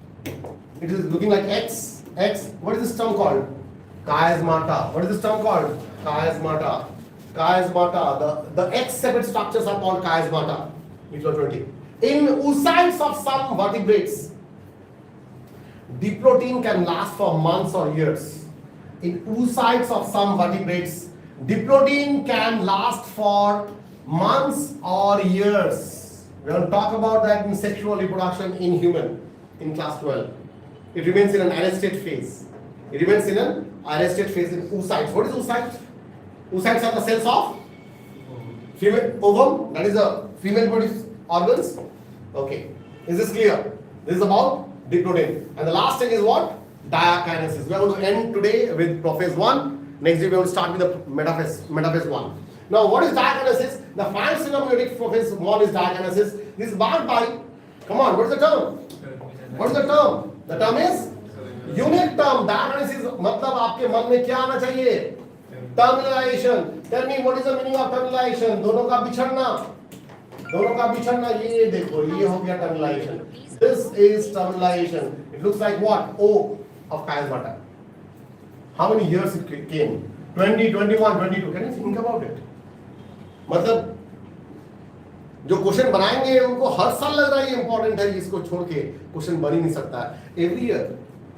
It is looking like X. What is this term called? Chiasmata. What is this term called? Chiasmata. The X-shaped structures are called chiasmata. Which was 20. In oocytes of some vertebrates, diplotin can last for months or years. In oocytes of some vertebrates, diplotin can last for months or years. We will talk about that in sexual reproduction in human in class 12. It remains in an arrested phase. In oocytes. What is oocytes? Oocytes are the cells of female ovum. That is the female body organs. Okay. Is this clear? This is about diplotin. And the last thing is what? Diakinesis. We are going to end today with prophase 1. Next day we will start with the metaphase 1. Now what is diakinesis? The phancinomeiotic prophase 1 is diakinesis. This is marked by, come on, what is the term? What is the term? The term is unit term. Diakinesis मतलब आपके मन में क्या आना चाहिए? Terminalization. Tell me what is the meaning of terminalization? दोनों का बिछड़ना. ये देखो, ये हो गया terminalization. This is terminalization. It looks like what? O of chiasmata. How many years it came? 20, 21, 22. Can you think about it? मतलब जो क्वेश्चन बनाएंगे उनको हर साल लग रहा है ये इंपॉर्टेंट है, इसको छोड़ के क्वेश्चन बन ही नहीं सकता है. Every year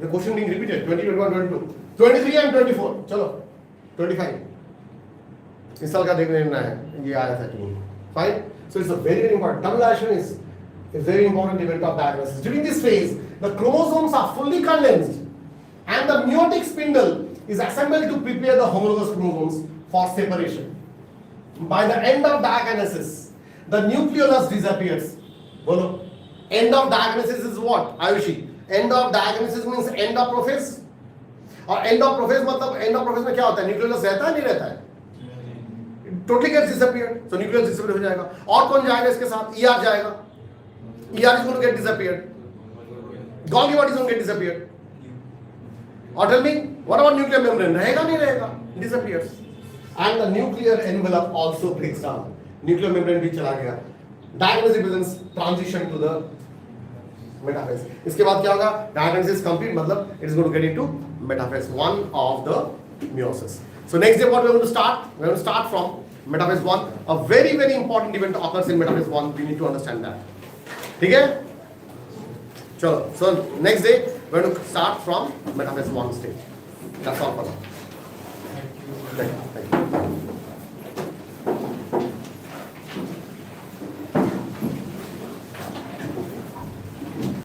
the question being repeated 20, 21, 22, 23 and 24. चलो 25 इस साल का देखने लेना है. ये आया था कि fine. So it's a very very important. Termination is a very important event of diagnosis. During this phase, the chromosomes are fully condensed and the meiotic spindle is assembled to prepare the homologous chromosomes for separation. By the end of diagnosis, the nucleolus disappears. Bolo. End of diagnosis is what? Ayushi. End of diagnosis means end of prophase. और end of prophase मतलब end of prophase में क्या होता है? nucleolus रहता है नहीं रहता है? Totally gets disappeared. So nucleolus disappear हो जाएगा. और कौन जाएगा इसके साथ? ER जाएगा. ER is going to get disappeared. Golgi body is going to get disappeared. Or tell me, what about nuclear membrane? रहेगा नहीं रहेगा? Disappears. And the nuclear envelope also breaks down. Nuclear membrane भी चला गया. Diagnosis presents transition to the metaphase. इसके बाद क्या होगा? डायग्नोसिस इज कंप्लीट, मतलब it is going to get into metaphase 1 of the meiosis. So next day what we are going to start? We are going to start from metaphase 1. A very very important event occurs in metaphase 1. We need to understand that. ठीक है? चलो. So next day we are going to start from metaphase 1 stage. That's all for now. Thank you. Thank you.